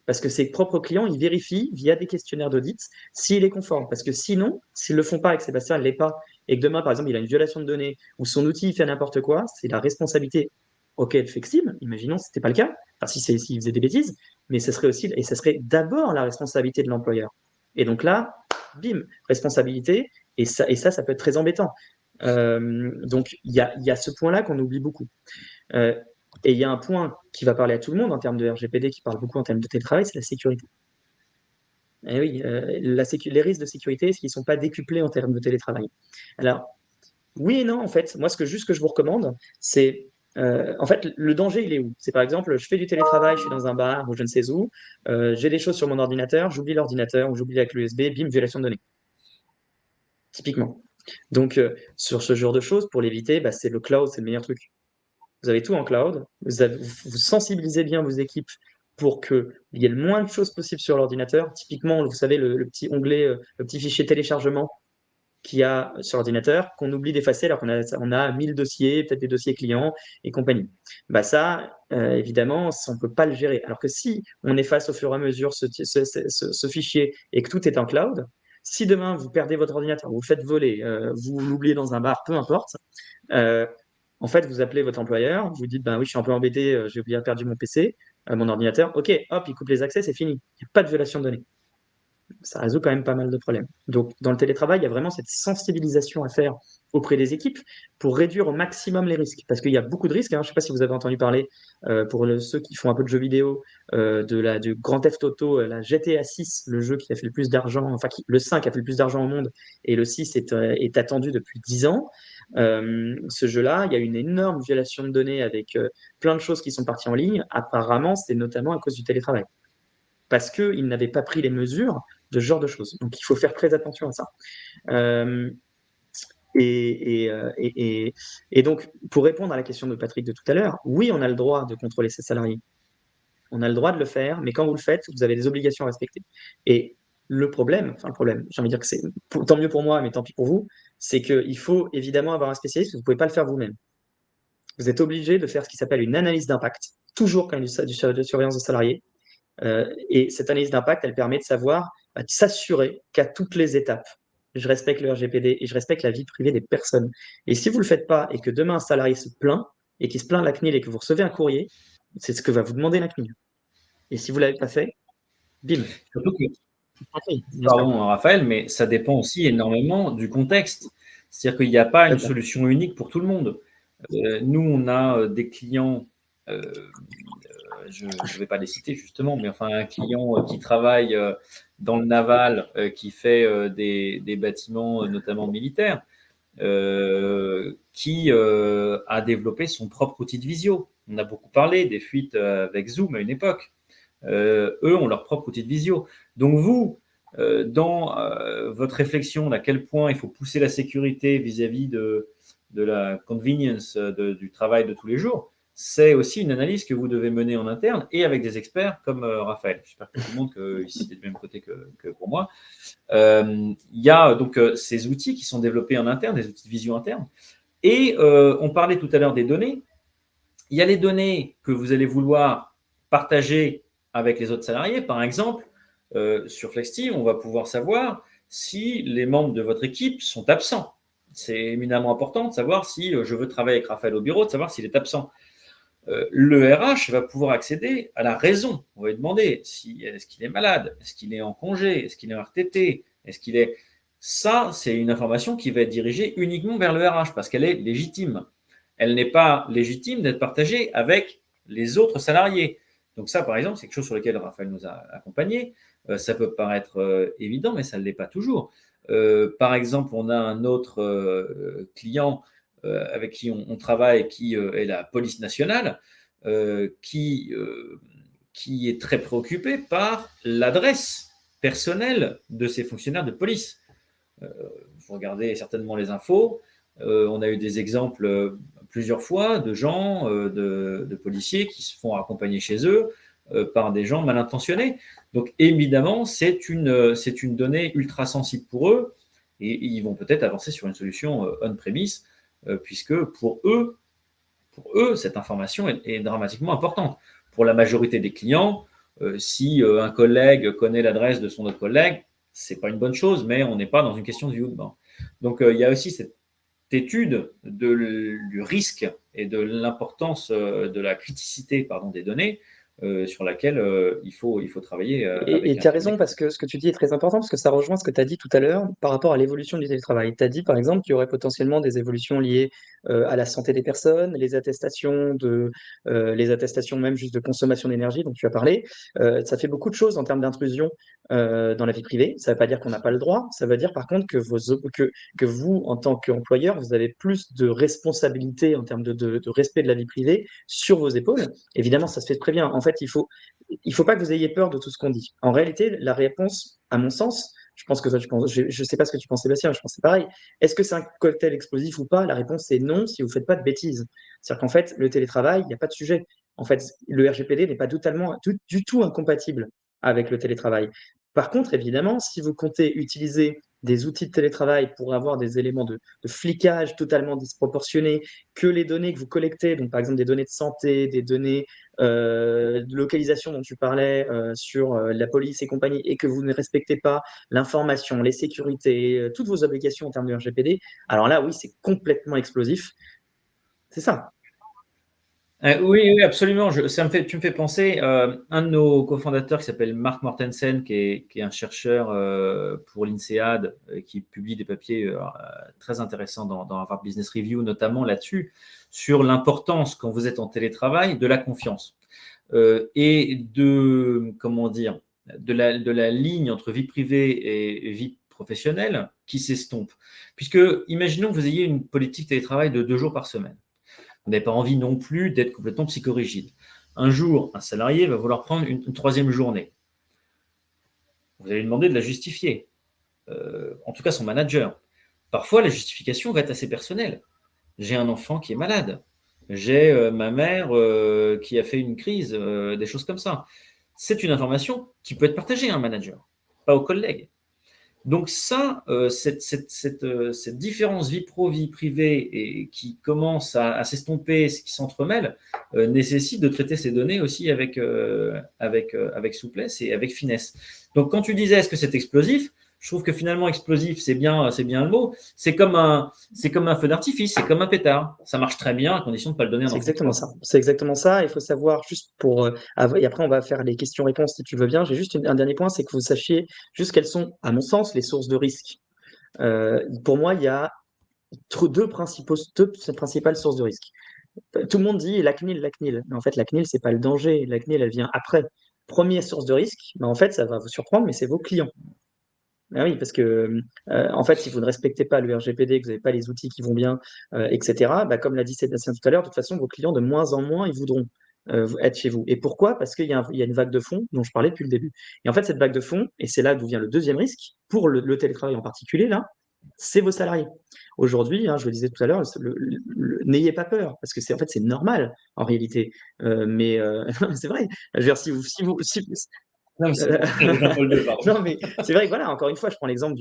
Parce que ses propres clients, ils vérifient via des questionnaires d'audit s'il est conforme. Parce que sinon, s'ils ne le font pas avec Sébastien, il ne l'est pas, et que demain, par exemple, il a une violation de données ou son outil il fait n'importe quoi, c'est la responsabilité auquel FlexTeam, imaginons si ce n'était pas le cas, enfin s'il faisait des bêtises, mais ce serait aussi, et ce serait d'abord la responsabilité de l'employeur. Et donc là, bim, responsabilité, et ça peut être très embêtant. Donc il y a ce point-là qu'on oublie beaucoup. Et il y a un point qui va parler à tout le monde en termes de RGPD, qui parle beaucoup en termes de télétravail, c'est la sécurité. Et oui, les risques de sécurité, est-ce qu'ils ne sont pas décuplés en termes de télétravail? Alors, oui et non, en fait. Moi, ce que je vous recommande, c'est en fait, le danger, il est où? C'est par exemple, je fais du télétravail, je suis dans un bar ou je ne sais où, j'ai des choses sur mon ordinateur, j'oublie l'ordinateur ou j'oublie la clé USB, bim, violation de données. Typiquement. Donc, sur ce genre de choses, pour l'éviter, c'est le cloud, c'est le meilleur truc. Vous avez tout en cloud, vous sensibilisez bien vos équipes pour qu'il y ait le moins de choses possibles sur l'ordinateur. Typiquement, vous savez, le petit onglet, le petit fichier téléchargement qu'il y a sur l'ordinateur, qu'on oublie d'effacer alors qu'on a 1000 dossiers, peut-être des dossiers clients et compagnie. Ça, évidemment, on ne peut pas le gérer. Alors que si on efface au fur et à mesure ce fichier et que tout est en cloud, si demain vous perdez votre ordinateur, vous vous faites voler, vous l'oubliez dans un bar, peu importe, en fait, vous appelez votre employeur, vous dites, oui, je suis un peu embêté, j'ai oublié perdu mon PC, mon ordinateur. Ok, hop, il coupe les accès, c'est fini. Il n'y a pas de violation de données. Ça résout quand même pas mal de problèmes. Donc, dans le télétravail, il y a vraiment cette sensibilisation à faire auprès des équipes pour réduire au maximum les risques. Parce qu'il y a beaucoup de risques. Je ne sais pas si vous avez entendu parler, pour ceux qui font un peu de jeux vidéo, du Grand Theft Auto, la GTA 6, le jeu qui a fait le plus d'argent, le 5 a fait le plus d'argent au monde, et le 6 est attendu depuis 10 ans. Ce jeu-là, il y a une énorme violation de données avec plein de choses qui sont parties en ligne. Apparemment, c'est notamment à cause du télétravail. Parce qu'ils n'avaient pas pris les mesures de ce genre de choses. Donc, il faut faire très attention à ça. Et donc, pour répondre à la question de Patrick de tout à l'heure, oui, on a le droit de contrôler ses salariés. On a le droit de le faire, mais quand vous le faites, vous avez des obligations à respecter. Et le problème, j'ai envie de dire que c'est tant mieux pour moi, mais tant pis pour vous, c'est qu'il faut évidemment avoir un spécialiste, vous ne pouvez pas le faire vous-même. Vous êtes obligé de faire ce qui s'appelle une analyse d'impact, toujours quand il y a de surveillance de salariés. Et cette analyse d'impact, elle permet de savoir, de s'assurer qu'à toutes les étapes, je respecte le RGPD et je respecte la vie privée des personnes. Et si vous ne le faites pas et que demain un salarié se plaint et qu'il se plaint à la CNIL et que vous recevez un courrier, c'est ce que va vous demander la CNIL. Et si vous ne l'avez pas fait, bim. Surtout que, pardon Raphaël, mais ça dépend aussi énormément du contexte. C'est-à-dire qu'il n'y a pas une solution unique pour tout le monde. Nous, on a des clients je ne vais pas les citer justement, mais enfin un client qui travaille dans le naval, qui fait des bâtiments notamment militaires, qui a développé son propre outil de visio. On a beaucoup parlé des fuites avec Zoom à une époque. Eux ont leur propre outil de visio. Donc vous, dans votre réflexion d'à quel point il faut pousser la sécurité vis-à-vis de la convenience du travail de tous les jours, c'est aussi une analyse que vous devez mener en interne et avec des experts comme Raphaël. J'espère que tout le monde ici est du même côté que pour moi. Il y a donc ces outils qui sont développés en interne, des outils de vision interne. Et on parlait tout à l'heure des données. Il y a les données que vous allez vouloir partager avec les autres salariés. Par exemple, sur FlexTeam, on va pouvoir savoir si les membres de votre équipe sont absents. C'est éminemment important de savoir si je veux travailler avec Raphaël au bureau, de savoir s'il est absent. Le RH va pouvoir accéder à la raison. On va lui demander est-ce qu'il est malade, est-ce qu'il est en congé, est-ce qu'il est en RTT, est-ce qu'il est… Ça, c'est une information qui va être dirigée uniquement vers le RH parce qu'elle est légitime. Elle n'est pas légitime d'être partagée avec les autres salariés. Donc ça, par exemple, c'est quelque chose sur lequel Raphaël nous a accompagnés. Ça peut paraître évident, mais ça ne l'est pas toujours. Par exemple, on a un autre client avec qui on travaille, qui est la police nationale, qui est très préoccupé par l'adresse personnelle de ces fonctionnaires de police. Vous regardez certainement les infos, on a eu des exemples plusieurs fois de gens, de policiers qui se font accompagner chez eux par des gens mal intentionnés. Donc évidemment, c'est une donnée ultra sensible pour eux et ils vont peut-être avancer sur une solution on-premise puisque pour eux, cette information est dramatiquement importante. Pour la majorité des clients, si un collègue connaît l'adresse de son autre collègue, ce n'est pas une bonne chose, mais on n'est pas dans une question de vie ou de mort. Donc, il y a aussi cette étude du risque et de l'importance de la criticité des données sur laquelle il faut travailler Et avec tu as un raison parce que ce que tu dis est très important parce que ça rejoint ce que tu as dit tout à l'heure par rapport à l'évolution du télétravail. Tu as dit par exemple qu'il y aurait potentiellement des évolutions liées à la santé des personnes, les attestations même juste de consommation d'énergie dont tu as parlé. Ça fait beaucoup de choses en termes d'intrusion dans la vie privée. Ça ne veut pas dire qu'on n'a pas le droit, ça veut dire par contre que vous, en tant qu'employeur, vous avez plus de responsabilités en termes de respect de la vie privée sur vos épaules. Évidemment, ça se fait très bien. En fait, il faut pas que vous ayez peur de tout ce qu'on dit. En réalité, la réponse, à mon sens, je pense que toi, je sais pas ce que tu penses, Sébastien, mais je pense que c'est pareil. Est-ce que c'est un cocktail explosif ou pas? La réponse est non si vous faites pas de bêtises. C'est-à-dire qu'en fait, le télétravail, il n'y a pas de sujet. En fait, le RGPD n'est pas du tout incompatible avec le télétravail. Par contre, évidemment, si vous comptez utiliser des outils de télétravail pour avoir des éléments de flicage totalement disproportionnés, que les données que vous collectez, donc par exemple des données de santé, des données de localisation dont tu parlais sur la police et compagnie, et que vous ne respectez pas l'information, les sécurités, toutes vos obligations en termes de RGPD, alors là, oui, c'est complètement explosif. C'est ça. Oui, oui, absolument. Tu me fais penser, un de nos cofondateurs qui s'appelle Mark Mortensen, qui est un chercheur pour l'INSEAD, qui publie des papiers très intéressants dans Harvard Business Review, notamment là-dessus, sur l'importance, quand vous êtes en télétravail, de la confiance et comment dire, de la ligne entre vie privée et vie professionnelle qui s'estompe. Puisque, imaginons que vous ayez une politique télétravail de 2 jours par semaine. Vous n'avez pas envie non plus d'être complètement psychorigide. Un jour, un salarié va vouloir prendre une troisième journée. Vous allez lui demander de la justifier, en tout cas son manager. Parfois, la justification va être assez personnelle. J'ai un enfant qui est malade. J'ai ma mère qui a fait une crise, des choses comme ça. C'est une information qui peut être partagée à un manager, pas aux collègues. Donc ça, cette différence vie pro, vie privée et qui commence à s'estomper, qui s'entremêle, nécessite de traiter ces données aussi avec souplesse et avec finesse. Donc quand tu disais est-ce que c'est explosif, je trouve que finalement explosif, c'est bien le mot. C'est comme un feu d'artifice, c'est comme un pétard. Ça marche très bien à condition de ne pas le donner à un C'est enfant de exactement 3 ça. ans. C'est exactement ça. Il faut savoir juste et après, on va faire les questions-réponses si tu veux bien. J'ai juste un dernier point, c'est que vous sachiez juste quelles sont, à mon sens, les sources de risque. Pour moi, il y a deux principales sources de risque. Tout le monde dit la CNIL, la CNIL. Mais en fait, la CNIL, c'est pas le danger. La CNIL, elle vient après. Première source de risque, mais en fait, ça va vous surprendre, mais c'est vos clients. Ah oui, parce que en fait, si vous ne respectez pas le RGPD, que vous n'avez pas les outils qui vont bien, etc., bah, comme l'a dit Sébastien tout à l'heure, de toute façon, vos clients, de moins en moins, ils voudront être chez vous. Et pourquoi? Parce qu'il y a une vague de fonds dont je parlais depuis le début. Et en fait, cette vague de fonds, et c'est là d'où vient le deuxième risque, pour le télétravail en particulier, là, c'est vos salariés. Aujourd'hui, hein, je le disais tout à l'heure, n'ayez pas peur, parce que c'est en fait c'est normal en réalité. Mais c'est vrai. Je veux dire, Non, mais c'est Jean-Paul II, pardon. non, mais c'est vrai que voilà, encore une fois, je prends l'exemple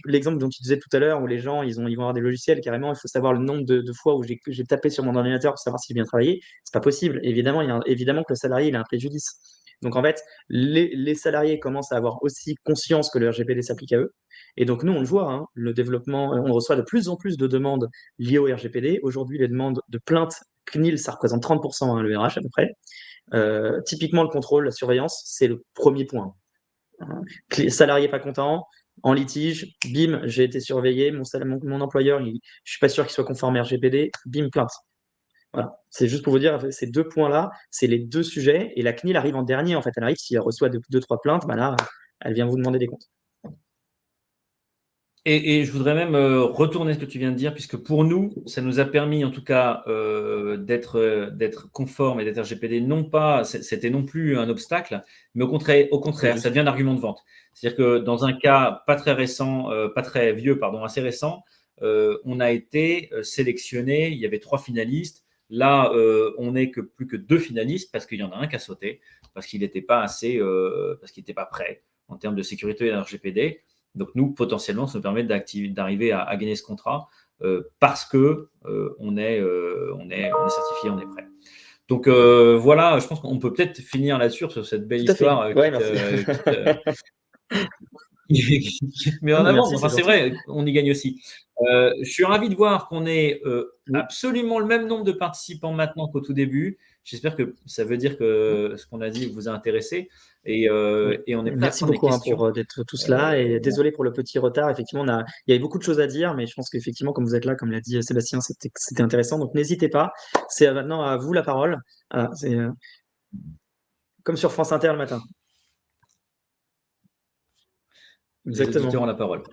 l'exemple dont tu disais tout à l'heure, où les gens, ils vont avoir des logiciels, carrément, il faut savoir le nombre de fois où j'ai tapé sur mon ordinateur pour savoir s'il a bien travaillé. C'est pas possible. Évidemment, évidemment que le salarié, il a un préjudice. Donc en fait, les salariés commencent à avoir aussi conscience que le RGPD s'applique à eux. Et donc nous, on le voit, hein, le développement, on reçoit de plus en plus de demandes liées au RGPD. Aujourd'hui, les demandes de plainte CNIL, ça représente 30%, hein, le RH à peu près. Typiquement, le contrôle, la surveillance, c'est le premier point. Salarié pas content, en litige, bim, j'ai été surveillé, mon employeur, je suis pas sûr qu'il soit conforme à RGPD, bim, plainte. Voilà. C'est juste pour vous dire, ces deux points-là, c'est les deux sujets, et la CNIL arrive en dernier, en fait. Elle arrive, si elle reçoit deux, trois plaintes, bah là, elle vient vous demander des comptes. Et je voudrais même retourner ce que tu viens de dire, puisque pour nous, ça nous a permis en tout cas d'être conforme et d'être RGPD. Non pas, c'était non plus un obstacle, mais au contraire, ça devient un argument de vente. C'est-à-dire que dans un cas pas très récent, pas très vieux, pardon, assez récent, on a été sélectionné. Il y avait 3 finalistes. Là, on n'est que plus que 2 finalistes parce qu'il y en a un qui a sauté, parce qu'il n'était pas assez, parce qu'il n'était pas prêt en termes de sécurité et RGPD. Donc nous, potentiellement, ça nous permet d'arriver à gagner ce contrat parce que on est certifié, on est prêt. Donc voilà, je pense qu'on peut peut-être finir là-dessus sur cette belle Tout à fait. histoire Ouais, merci. qui te met Non, en mais avant. merci, Enfin, c'est c'est gentil. vrai, on y gagne aussi. Je suis ravi de voir qu'on est Oui. absolument le même nombre de participants maintenant qu'au tout début. J'espère que ça veut dire que ce qu'on a dit vous a intéressé Oui. et on est prêt à Merci prendre les beaucoup, hein, questions. pour d'être tous là, et désolé pour le petit retard. Effectivement, il y avait beaucoup de choses à dire, mais je pense qu'effectivement, comme vous êtes là, comme l'a dit Sébastien, c'était intéressant. Donc n'hésitez pas. C'est maintenant à vous la parole. Voilà, c'est comme sur France Inter le matin. Les auditeurs ont Exactement. la parole.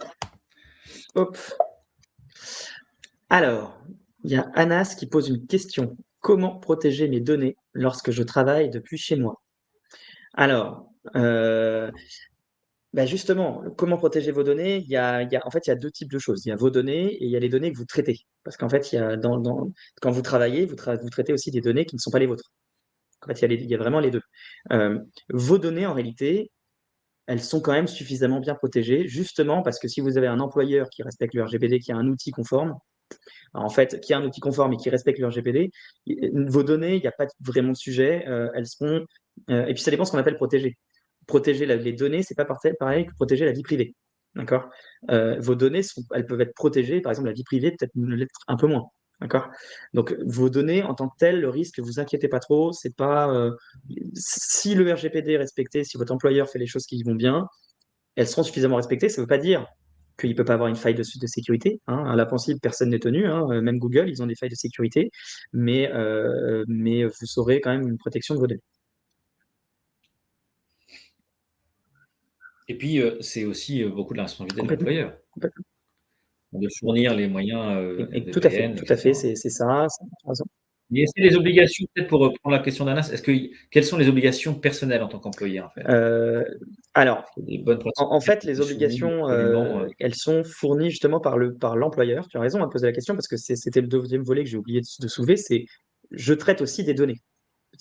Hop. Alors, il y a Anas qui pose une question. Comment protéger mes données lorsque je travaille depuis chez moi? Alors, bah, justement, comment protéger vos données? En fait, il y a 2 types de choses. Il y a vos données et il y a les données que vous traitez. Parce qu'en fait, il y a quand vous travaillez, vous traitez aussi des données qui ne sont pas les vôtres. En fait, il y a vraiment les 2. Vos données, en réalité, elles sont quand même suffisamment bien protégées, justement parce que si vous avez un employeur qui respecte le RGPD, qui a un outil conforme, en fait, qui a un outil conforme et qui respecte le RGPD, vos données, il n'y a pas vraiment de sujet, elles seront, et puis ça dépend de ce qu'on appelle protéger. Protéger les données, c'est pas pareil que protéger la vie privée. D'accord? Vos données, elles peuvent être protégées, par exemple, la vie privée, peut-être l'être un peu moins. D'accord? Donc, vos données, en tant que telles, le risque, vous inquiétez pas trop, c'est pas, si le RGPD est respecté, si votre employeur fait les choses qui vont bien, elles seront suffisamment respectées. Ça ne veut pas dire qu'il ne peut pas avoir une faille de sécurité, hein. À la pensive, personne n'est tenu, hein. Même Google, ils ont des failles de sécurité, mais vous aurez quand même une protection de vos données. Et puis, c'est aussi beaucoup de la responsabilité de Complètement, l'employeur, complètement. de fournir les moyens Et VPN, tout à fait, etc. c'est ça, tu as raison. Et est-ce que les obligations, peut-être pour reprendre la question d'Anas, quelles sont les obligations personnelles en tant qu'employé, en fait? Euh, alors, Des bonnes pratiques en fait, les qui soulignent obligations, absolument. elles sont fournies justement par l'employeur. Tu as raison de poser la question parce que c'était le deuxième volet que j'ai oublié de soulever, c'est je traite aussi des données.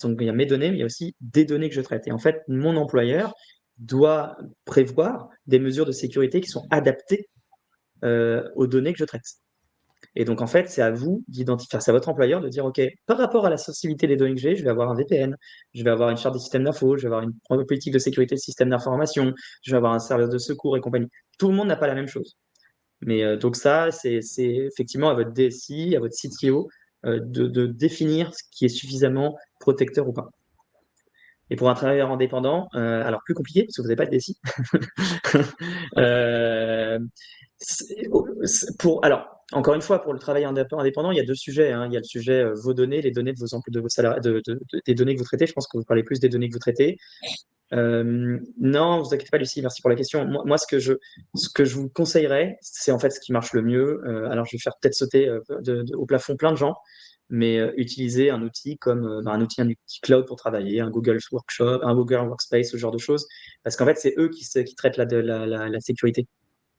Donc, il y a mes données, mais il y a aussi des données que je traite. Et en fait, mon employeur doit prévoir des mesures de sécurité qui sont adaptées aux données que je traite. Et donc, en fait, c'est à vous d'identifier, c'est à votre employeur de dire, OK, par rapport à la sensibilité des données que j'ai, je vais avoir un VPN, je vais avoir une charte des systèmes d'info, je vais avoir une politique de sécurité de système d'information, je vais avoir un service de secours et compagnie. Tout le monde n'a pas la même chose. Mais donc ça, c'est effectivement à votre DSI, à votre CTO de définir ce qui est suffisamment protecteur ou pas. Et pour un travailleur indépendant, alors plus compliqué parce que vous n'avez pas de DSI. Alors Encore une fois, pour le travail indépendant, il y a deux sujets, hein. Il y a le sujet vos données, les données de vos emplois, de vos salariés, des données que vous traitez. Je pense que vous parlez plus des données que vous traitez. Non, vous inquiétez pas, Lucie, merci pour la question. Moi, ce que je vous conseillerais, c'est en fait ce qui marche le mieux. Alors, je vais faire peut-être sauter au plafond plein de gens, mais utiliser un outil comme un outil cloud pour travailler, un Google Workshop, un Google Workspace, ce genre de choses, parce qu'en fait, c'est eux qui traitent la sécurité.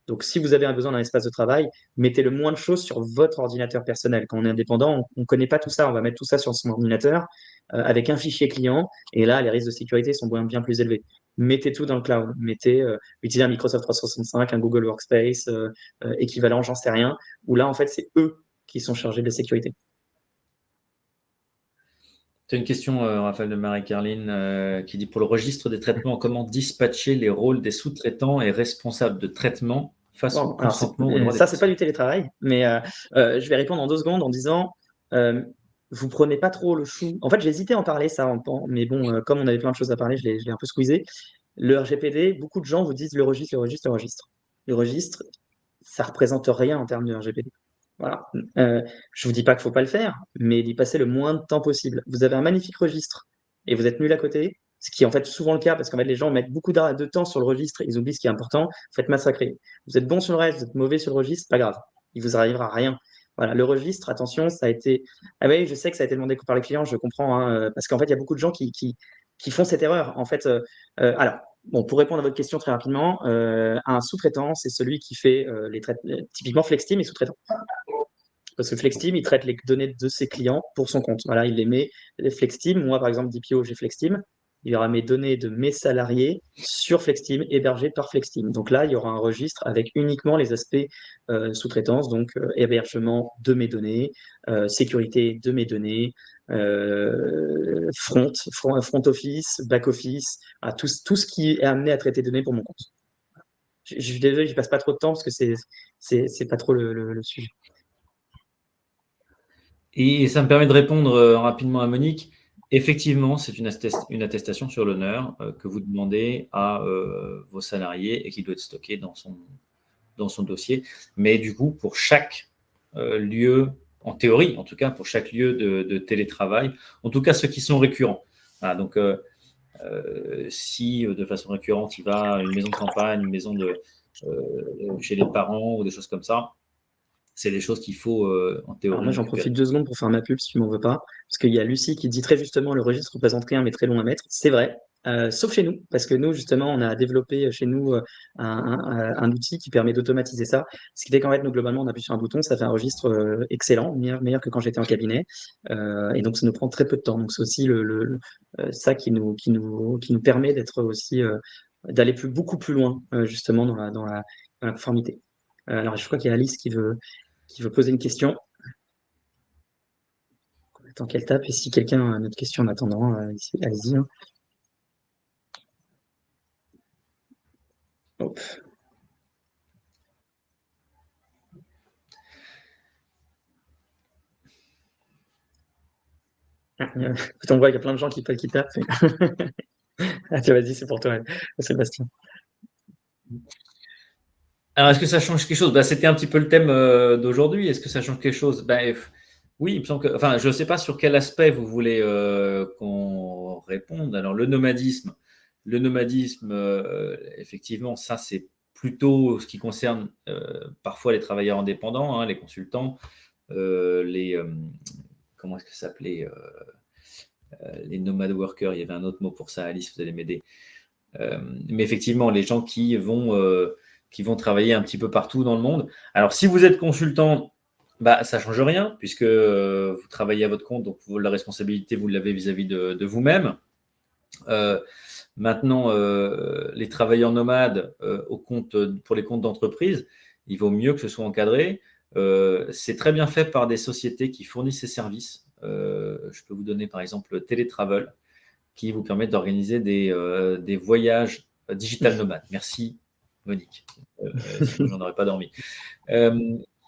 Donc, si vous avez un besoin d'un espace de travail, mettez le moins de choses sur votre ordinateur personnel. Quand on est indépendant, on ne connaît pas tout ça. On va mettre tout ça sur son ordinateur avec un fichier client. Et là, les risques de sécurité sont bien plus élevés. Mettez tout dans le cloud. Utilisez un Microsoft 365, un Google Workspace, équivalent, j'en sais rien. Où là, en fait, c'est eux qui sont chargés de la sécurité. Tu as une question, Raphaël de Marie-Carline, qui dit pour le registre des traitements, comment dispatcher les rôles des sous-traitants et responsables de traitement face au Bon, alors consentement aux droits des ça, c'est pas personnes? du télétravail, mais je vais répondre en 2 secondes en disant euh, vous prenez pas trop le chou. En fait, j'ai hésité à en parler, ça, mais bon, comme on avait plein de choses à parler, je l'ai un peu squeezé. Le RGPD, beaucoup de gens vous disent le registre, le registre, le registre. Le registre, ça représente rien en termes de RGPD. Voilà. Je vous dis pas qu'il faut pas le faire, mais d'y passer le moins de temps possible. Vous avez un magnifique registre et vous êtes nul à côté, ce qui est en fait souvent le cas parce qu'en fait les gens mettent beaucoup de temps sur le registre, ils oublient ce qui est important, vous faites massacrer. Vous êtes bon sur le reste, vous êtes mauvais sur le registre, pas grave, il vous arrivera rien. Voilà, le registre, attention, ça a été. Ah oui, je sais que ça a été demandé par les clients, je comprends, hein, parce qu'en fait il y a beaucoup de gens qui font cette erreur. En fait, alors. Bon, pour répondre à votre question très rapidement, un sous-traitant, c'est celui qui fait les traitements. Typiquement, FlexTeam est sous-traitant. Parce que FlexTeam, il traite les données de ses clients pour son compte. Voilà, il les met. Les FlexTeam, moi, par exemple, DPO, j'ai FlexTeam. Il y aura mes données de mes salariés sur FlexTeam, hébergées par FlexTeam. Donc là, il y aura un registre avec uniquement les aspects sous-traitance, donc hébergement de mes données, sécurité de mes données, front office, back office, tout ce qui est amené à traiter des données pour mon compte. Je suis désolé, je passe pas trop de temps parce que c'est pas trop le sujet. Et ça me permet de répondre rapidement à Monique. Effectivement, c'est une attestation sur l'honneur que vous demandez à vos salariés et qui doit être stockée dans son dossier. Mais du coup, pour chaque lieu, en théorie, en tout cas, pour chaque lieu de télétravail, en tout cas ceux qui sont récurrents. Voilà, donc, si de façon récurrente, il va à une maison de campagne, une maison chez les parents ou des choses comme ça, c'est des choses qu'il faut en Alors théorie moi, j'en profite récupérer. 2 secondes pour faire ma pub si tu m'en veux pas. Parce qu'il y a Lucie qui dit très justement le registre représente rien mais très long à mettre. C'est vrai. Sauf chez nous, parce que nous, justement, on a développé chez nous un outil qui permet d'automatiser ça. Ce qui fait qu'en fait, nous, globalement, on appuie sur un bouton, ça fait un registre excellent, meilleur que quand j'étais en cabinet. Et donc, ça nous prend très peu de temps. Donc, c'est aussi ça qui nous permet d'être aussi, d'aller beaucoup plus loin, justement, dans la conformité. Alors, je crois qu'il y a Alice qui veut poser une question. Tant qu'elle tape, et si quelqu'un a une autre question en attendant, allez-y, hein. Hop. On voit qu'il y a plein de gens qui tapent. Ah, tiens, vas-y, c'est pour toi, Sébastien. Alors, est-ce que ça change quelque chose? C'était un petit peu le thème d'aujourd'hui. Est-ce que ça change quelque chose? Oui, il me semble que. Enfin, je ne sais pas sur quel aspect vous voulez qu'on réponde. Alors, le nomadisme, effectivement, ça, c'est plutôt ce qui concerne parfois les travailleurs indépendants, hein, les consultants, comment est-ce que ça s'appelait les nomad workers. Il y avait un autre mot pour ça, Alice, vous allez m'aider. Mais effectivement, les gens qui vont travailler un petit peu partout dans le monde. Alors, si vous êtes consultant, ça ne change rien, puisque vous travaillez à votre compte, donc la responsabilité, vous l'avez vis-à-vis de vous-même. Maintenant, les travailleurs nomades pour les comptes d'entreprise, il vaut mieux que ce soit encadré. C'est très bien fait par des sociétés qui fournissent ces services. Je peux vous donner par exemple Télétravel, qui vous permet d'organiser des voyages digital nomades. Merci, Monique. Sinon, je n'en aurais pas dormi.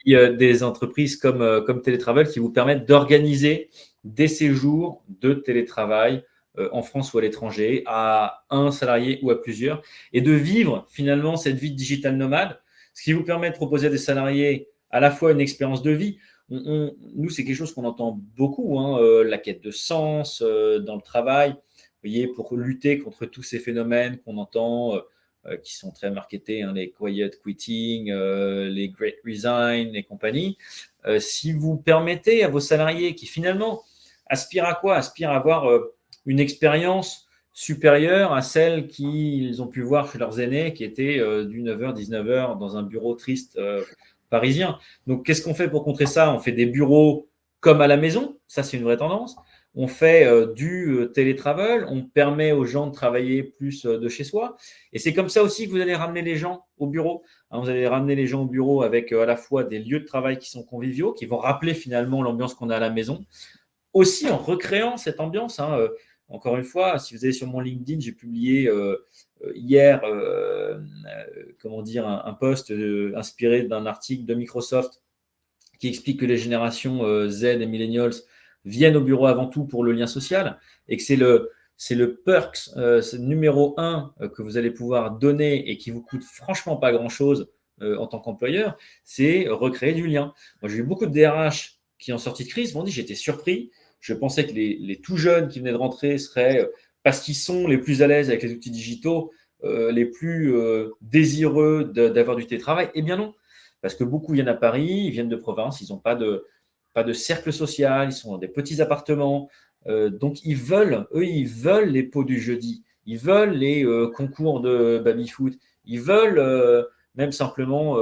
Il y a des entreprises comme Télétravel qui vous permettent d'organiser des séjours de télétravail en France ou à l'étranger, à un salarié ou à plusieurs, et de vivre finalement cette vie digital nomade, ce qui vous permet de proposer à des salariés à la fois une expérience de vie. Nous, c'est quelque chose qu'on entend beaucoup, hein, la quête de sens dans le travail. Vous voyez, pour lutter contre tous ces phénomènes qu'on entend, qui sont très marketés, hein, les quiet quitting, les great resign et compagnie. Si vous permettez à vos salariés qui finalement aspirent à quoi? Aspirent à avoir une expérience supérieure à celle qu'ils ont pu voir chez leurs aînés qui étaient du 9h, 19h dans un bureau triste parisien. Donc, qu'est-ce qu'on fait pour contrer ça? On fait des bureaux comme à la maison, ça c'est une vraie tendance. On fait du télétravail, on permet aux gens de travailler plus de chez soi. Et c'est comme ça aussi que vous allez ramener les gens au bureau. Hein, vous allez ramener les gens au bureau avec à la fois des lieux de travail qui sont conviviaux, qui vont rappeler finalement l'ambiance qu'on a à la maison, aussi en recréant cette ambiance. Hein. Encore une fois, si vous allez sur mon LinkedIn, j'ai publié hier comment dire, un post inspiré d'un article de Microsoft qui explique que les générations Z et millennials viennent au bureau avant tout pour le lien social et que c'est le perks numéro un que vous allez pouvoir donner et qui vous coûte franchement pas grand-chose en tant qu'employeur, c'est recréer du lien. Moi, j'ai eu beaucoup de DRH qui, en sortie de crise, m'ont dit j'étais surpris. Je pensais que les tout jeunes qui venaient de rentrer seraient, parce qu'ils sont les plus à l'aise avec les outils digitaux, les plus désireux d'avoir du télétravail. Eh bien non, parce que beaucoup viennent à Paris, ils viennent de province, ils n'ont pas de cercle social, ils sont dans des petits appartements. Donc ils veulent les pots du jeudi, ils veulent les concours de baby-foot, ils veulent même simplement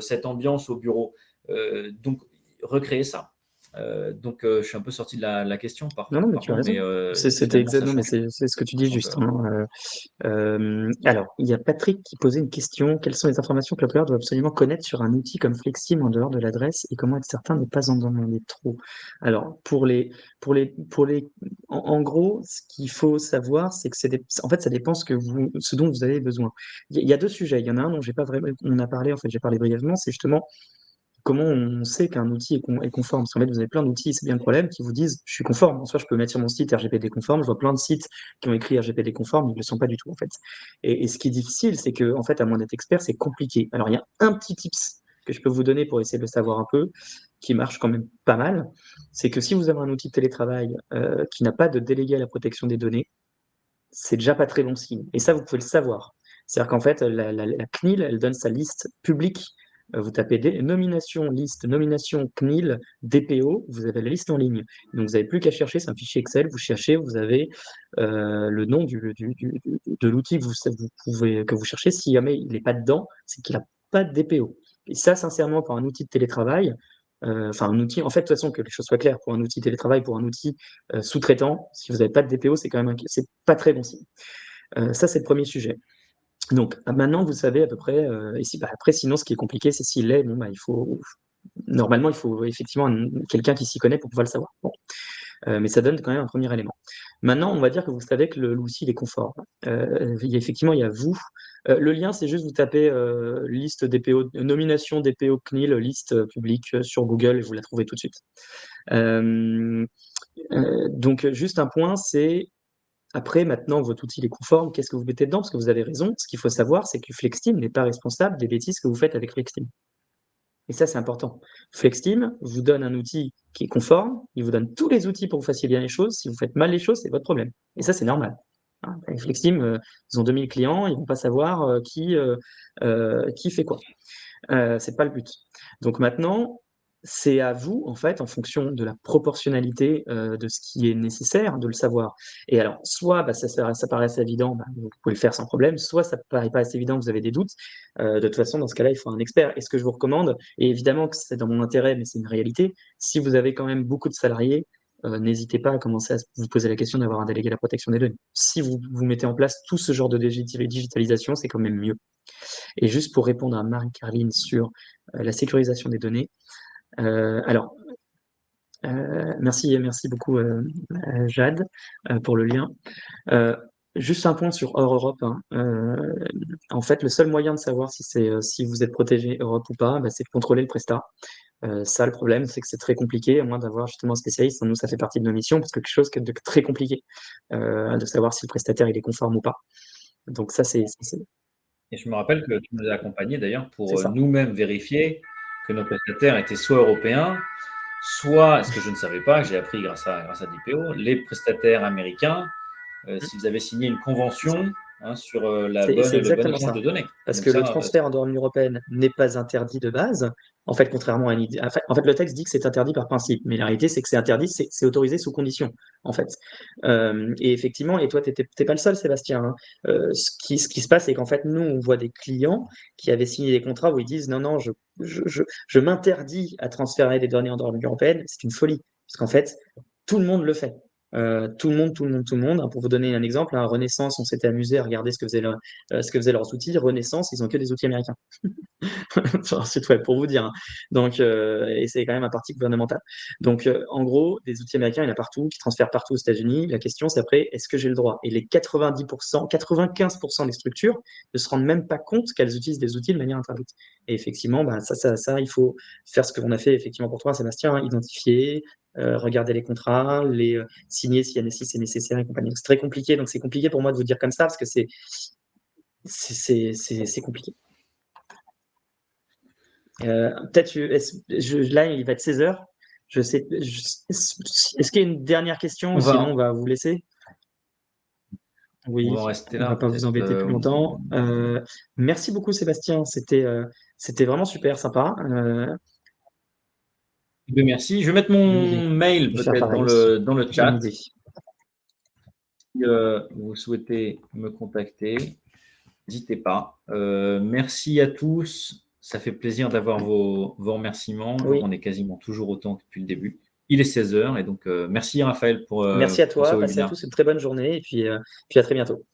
cette ambiance au bureau. Donc recréer ça. Je suis un peu sorti de la question, Non, non, mais tu as pardon, raison. mais C'était finalement, ça exactement, mais change tout. c'est ce que tu dis Donc, justement. Alors, il y a Patrick qui posait une question. Quelles sont les informations que l'employeur doit absolument connaître sur un outil comme Flexim en dehors de l'adresse et comment être certain de ne pas en demander trop? Alors, en gros, ce qu'il faut savoir, c'est que en fait, ça dépend ce dont vous avez besoin. Il y a deux sujets. Il y en a un dont j'ai pas vraiment, on a parlé, en fait, j'ai parlé brièvement, c'est justement comment on sait qu'un outil est conforme? Parce qu'en fait, vous avez plein d'outils, c'est bien le problème, qui vous disent je suis conforme. En soi, je peux mettre sur mon site RGPD conforme. Je vois plein de sites qui ont écrit RGPD conforme, ils ne le sont pas du tout, en fait. Et ce qui est difficile, c'est que, en fait, à moins d'être expert, c'est compliqué. Alors, il y a un petit tips que je peux vous donner pour essayer de le savoir un peu, qui marche quand même pas mal. C'est que si vous avez un outil de télétravail qui n'a pas de délégué à la protection des données, c'est déjà pas très bon signe. Et ça, vous pouvez le savoir. C'est-à-dire qu'en fait, la CNIL, elle donne sa liste publique. Vous tapez nomination, liste, nomination, CNIL, DPO, vous avez la liste en ligne. Donc, vous n'avez plus qu'à chercher, c'est un fichier Excel, vous cherchez, vous avez le nom de l'outil que vous cherchez. Si jamais il n'est pas dedans, c'est qu'il n'a pas de DPO. Et ça, sincèrement, pour un outil de télétravail, enfin un outil, en fait, de toute façon, que les choses soient claires, pour un outil télétravail, pour un outil sous-traitant, si vous n'avez pas de DPO, c'est quand même c'est pas très bon signe. Ça, c'est le premier sujet. Donc maintenant, vous savez à peu près, et si, bah, après, sinon, ce qui est compliqué, c'est s'il l'est, bon, bah, normalement, il faut effectivement quelqu'un qui s'y connaît pour pouvoir le savoir. Bon. Mais ça donne quand même un premier élément. Maintenant, on va dire que vous savez que l'outil il est conforme. Effectivement, il y a vous. Le lien, c'est juste vous tapez liste DPO, nomination DPO CNIL, liste publique sur Google et vous la trouvez tout de suite. Donc, juste un point, c'est après, maintenant, votre outil est conforme, qu'est-ce que vous mettez dedans? Parce que vous avez raison, ce qu'il faut savoir, c'est que Flexteam n'est pas responsable des bêtises que vous faites avec Flexteam. Et ça, c'est important. Flexteam vous donne un outil qui est conforme, il vous donne tous les outils pour que vous fassiez bien les choses. Si vous faites mal les choses, c'est votre problème. Et ça, c'est normal. Hein, avec Flexteam, ils ont 2000 clients, ils vont pas savoir qui fait quoi. C'est pas le but. Donc maintenant, c'est à vous, en fait, en fonction de la proportionnalité de ce qui est nécessaire, de le savoir. Et alors, soit bah, ça paraît assez évident, bah, vous pouvez le faire sans problème, soit ça paraît pas assez évident, vous avez des doutes. De toute façon, dans ce cas-là, il faut un expert. Et ce que je vous recommande, et évidemment que c'est dans mon intérêt, mais c'est une réalité, si vous avez quand même beaucoup de salariés, n'hésitez pas à commencer à vous poser la question d'avoir un délégué à la protection des données. Si vous mettez en place tout ce genre de digitalisation, c'est quand même mieux. Et juste pour répondre à Marie-Carline sur la sécurisation des données, alors, merci beaucoup Jade pour le lien. Juste un point sur hors Europe. Hein. En fait, le seul moyen de savoir si vous êtes protégé Europe ou pas, bah, c'est de contrôler le prestat. Ça, le problème, c'est que c'est très compliqué, à moins d'avoir justement un spécialiste. Nous, ça fait partie de nos missions, parce que quelque chose de très compliqué, de savoir si le prestataire il est conforme ou pas. Donc ça, Et je me rappelle que tu nous as accompagnés d'ailleurs c'est pour ça. nous-mêmes vérifier que nos prestataires étaient soit européens, soit, ce que je ne savais pas, que j'ai appris grâce à DPO, les prestataires américains, s'ils avaient signé une convention sur C'est le bon exactement échange ça. de données. Parce Donc que le ça, transfert en dehors de l'Union européenne n'est pas interdit de base. En fait, contrairement à une idée. En fait, le texte dit que c'est interdit par principe, mais la réalité, c'est que c'est interdit, c'est autorisé sous condition, en fait. Et effectivement, et toi, t'es pas le seul, Sébastien, hein. Ce qui se passe, c'est qu'en fait, nous, on voit des clients qui avaient signé des contrats où ils disent non, non, je m'interdis à transférer des données en dehors de l'Union européenne. C'est une folie. Parce qu'en fait, tout le monde le fait. Tout le monde, tout le monde, tout le monde. Pour vous donner un exemple, Renaissance, on s'était amusé à regarder ce que faisaient leurs outils. Renaissance, ils ont que des outils américains sur leur site web, pour vous dire, hein. Donc, et c'est quand même un parti gouvernemental. Donc, en gros, des outils américains, il y en a partout, qui transfèrent partout aux États-Unis. La question, c'est après, est-ce que j'ai le droit? Et les 90%, 95% des structures ne se rendent même pas compte qu'elles utilisent des outils de manière interdite. Et effectivement, bah, ça, il faut faire ce que l'on a fait effectivement pour toi, Sébastien, hein, identifier, regarder les contrats, les signer si c'est nécessaire et compagnie. C'est très compliqué, donc c'est compliqué pour moi de vous dire comme ça parce que c'est compliqué. Peut-être, là, il va être 16 heures. Est-ce qu'il y a une dernière question? on va, Sinon, on va vous laisser. on va en Oui, rester on va là, pas vous peut-être. embêter plus longtemps. Merci beaucoup, Sébastien. C'était vraiment super sympa. Merci. Je vais mettre Bonne idée. mon mail Je vais faire peut-être pareil. dans le Bonne chat. idée. Si vous souhaitez me contacter, n'hésitez pas. Merci à tous. Ça fait plaisir d'avoir vos remerciements. Je vois Oui. qu'on est quasiment toujours autant que depuis le début. Il est 16 heures et donc merci Raphaël Merci à pour ce toi. Passez à webinaire. tous une très bonne journée et puis à très bientôt.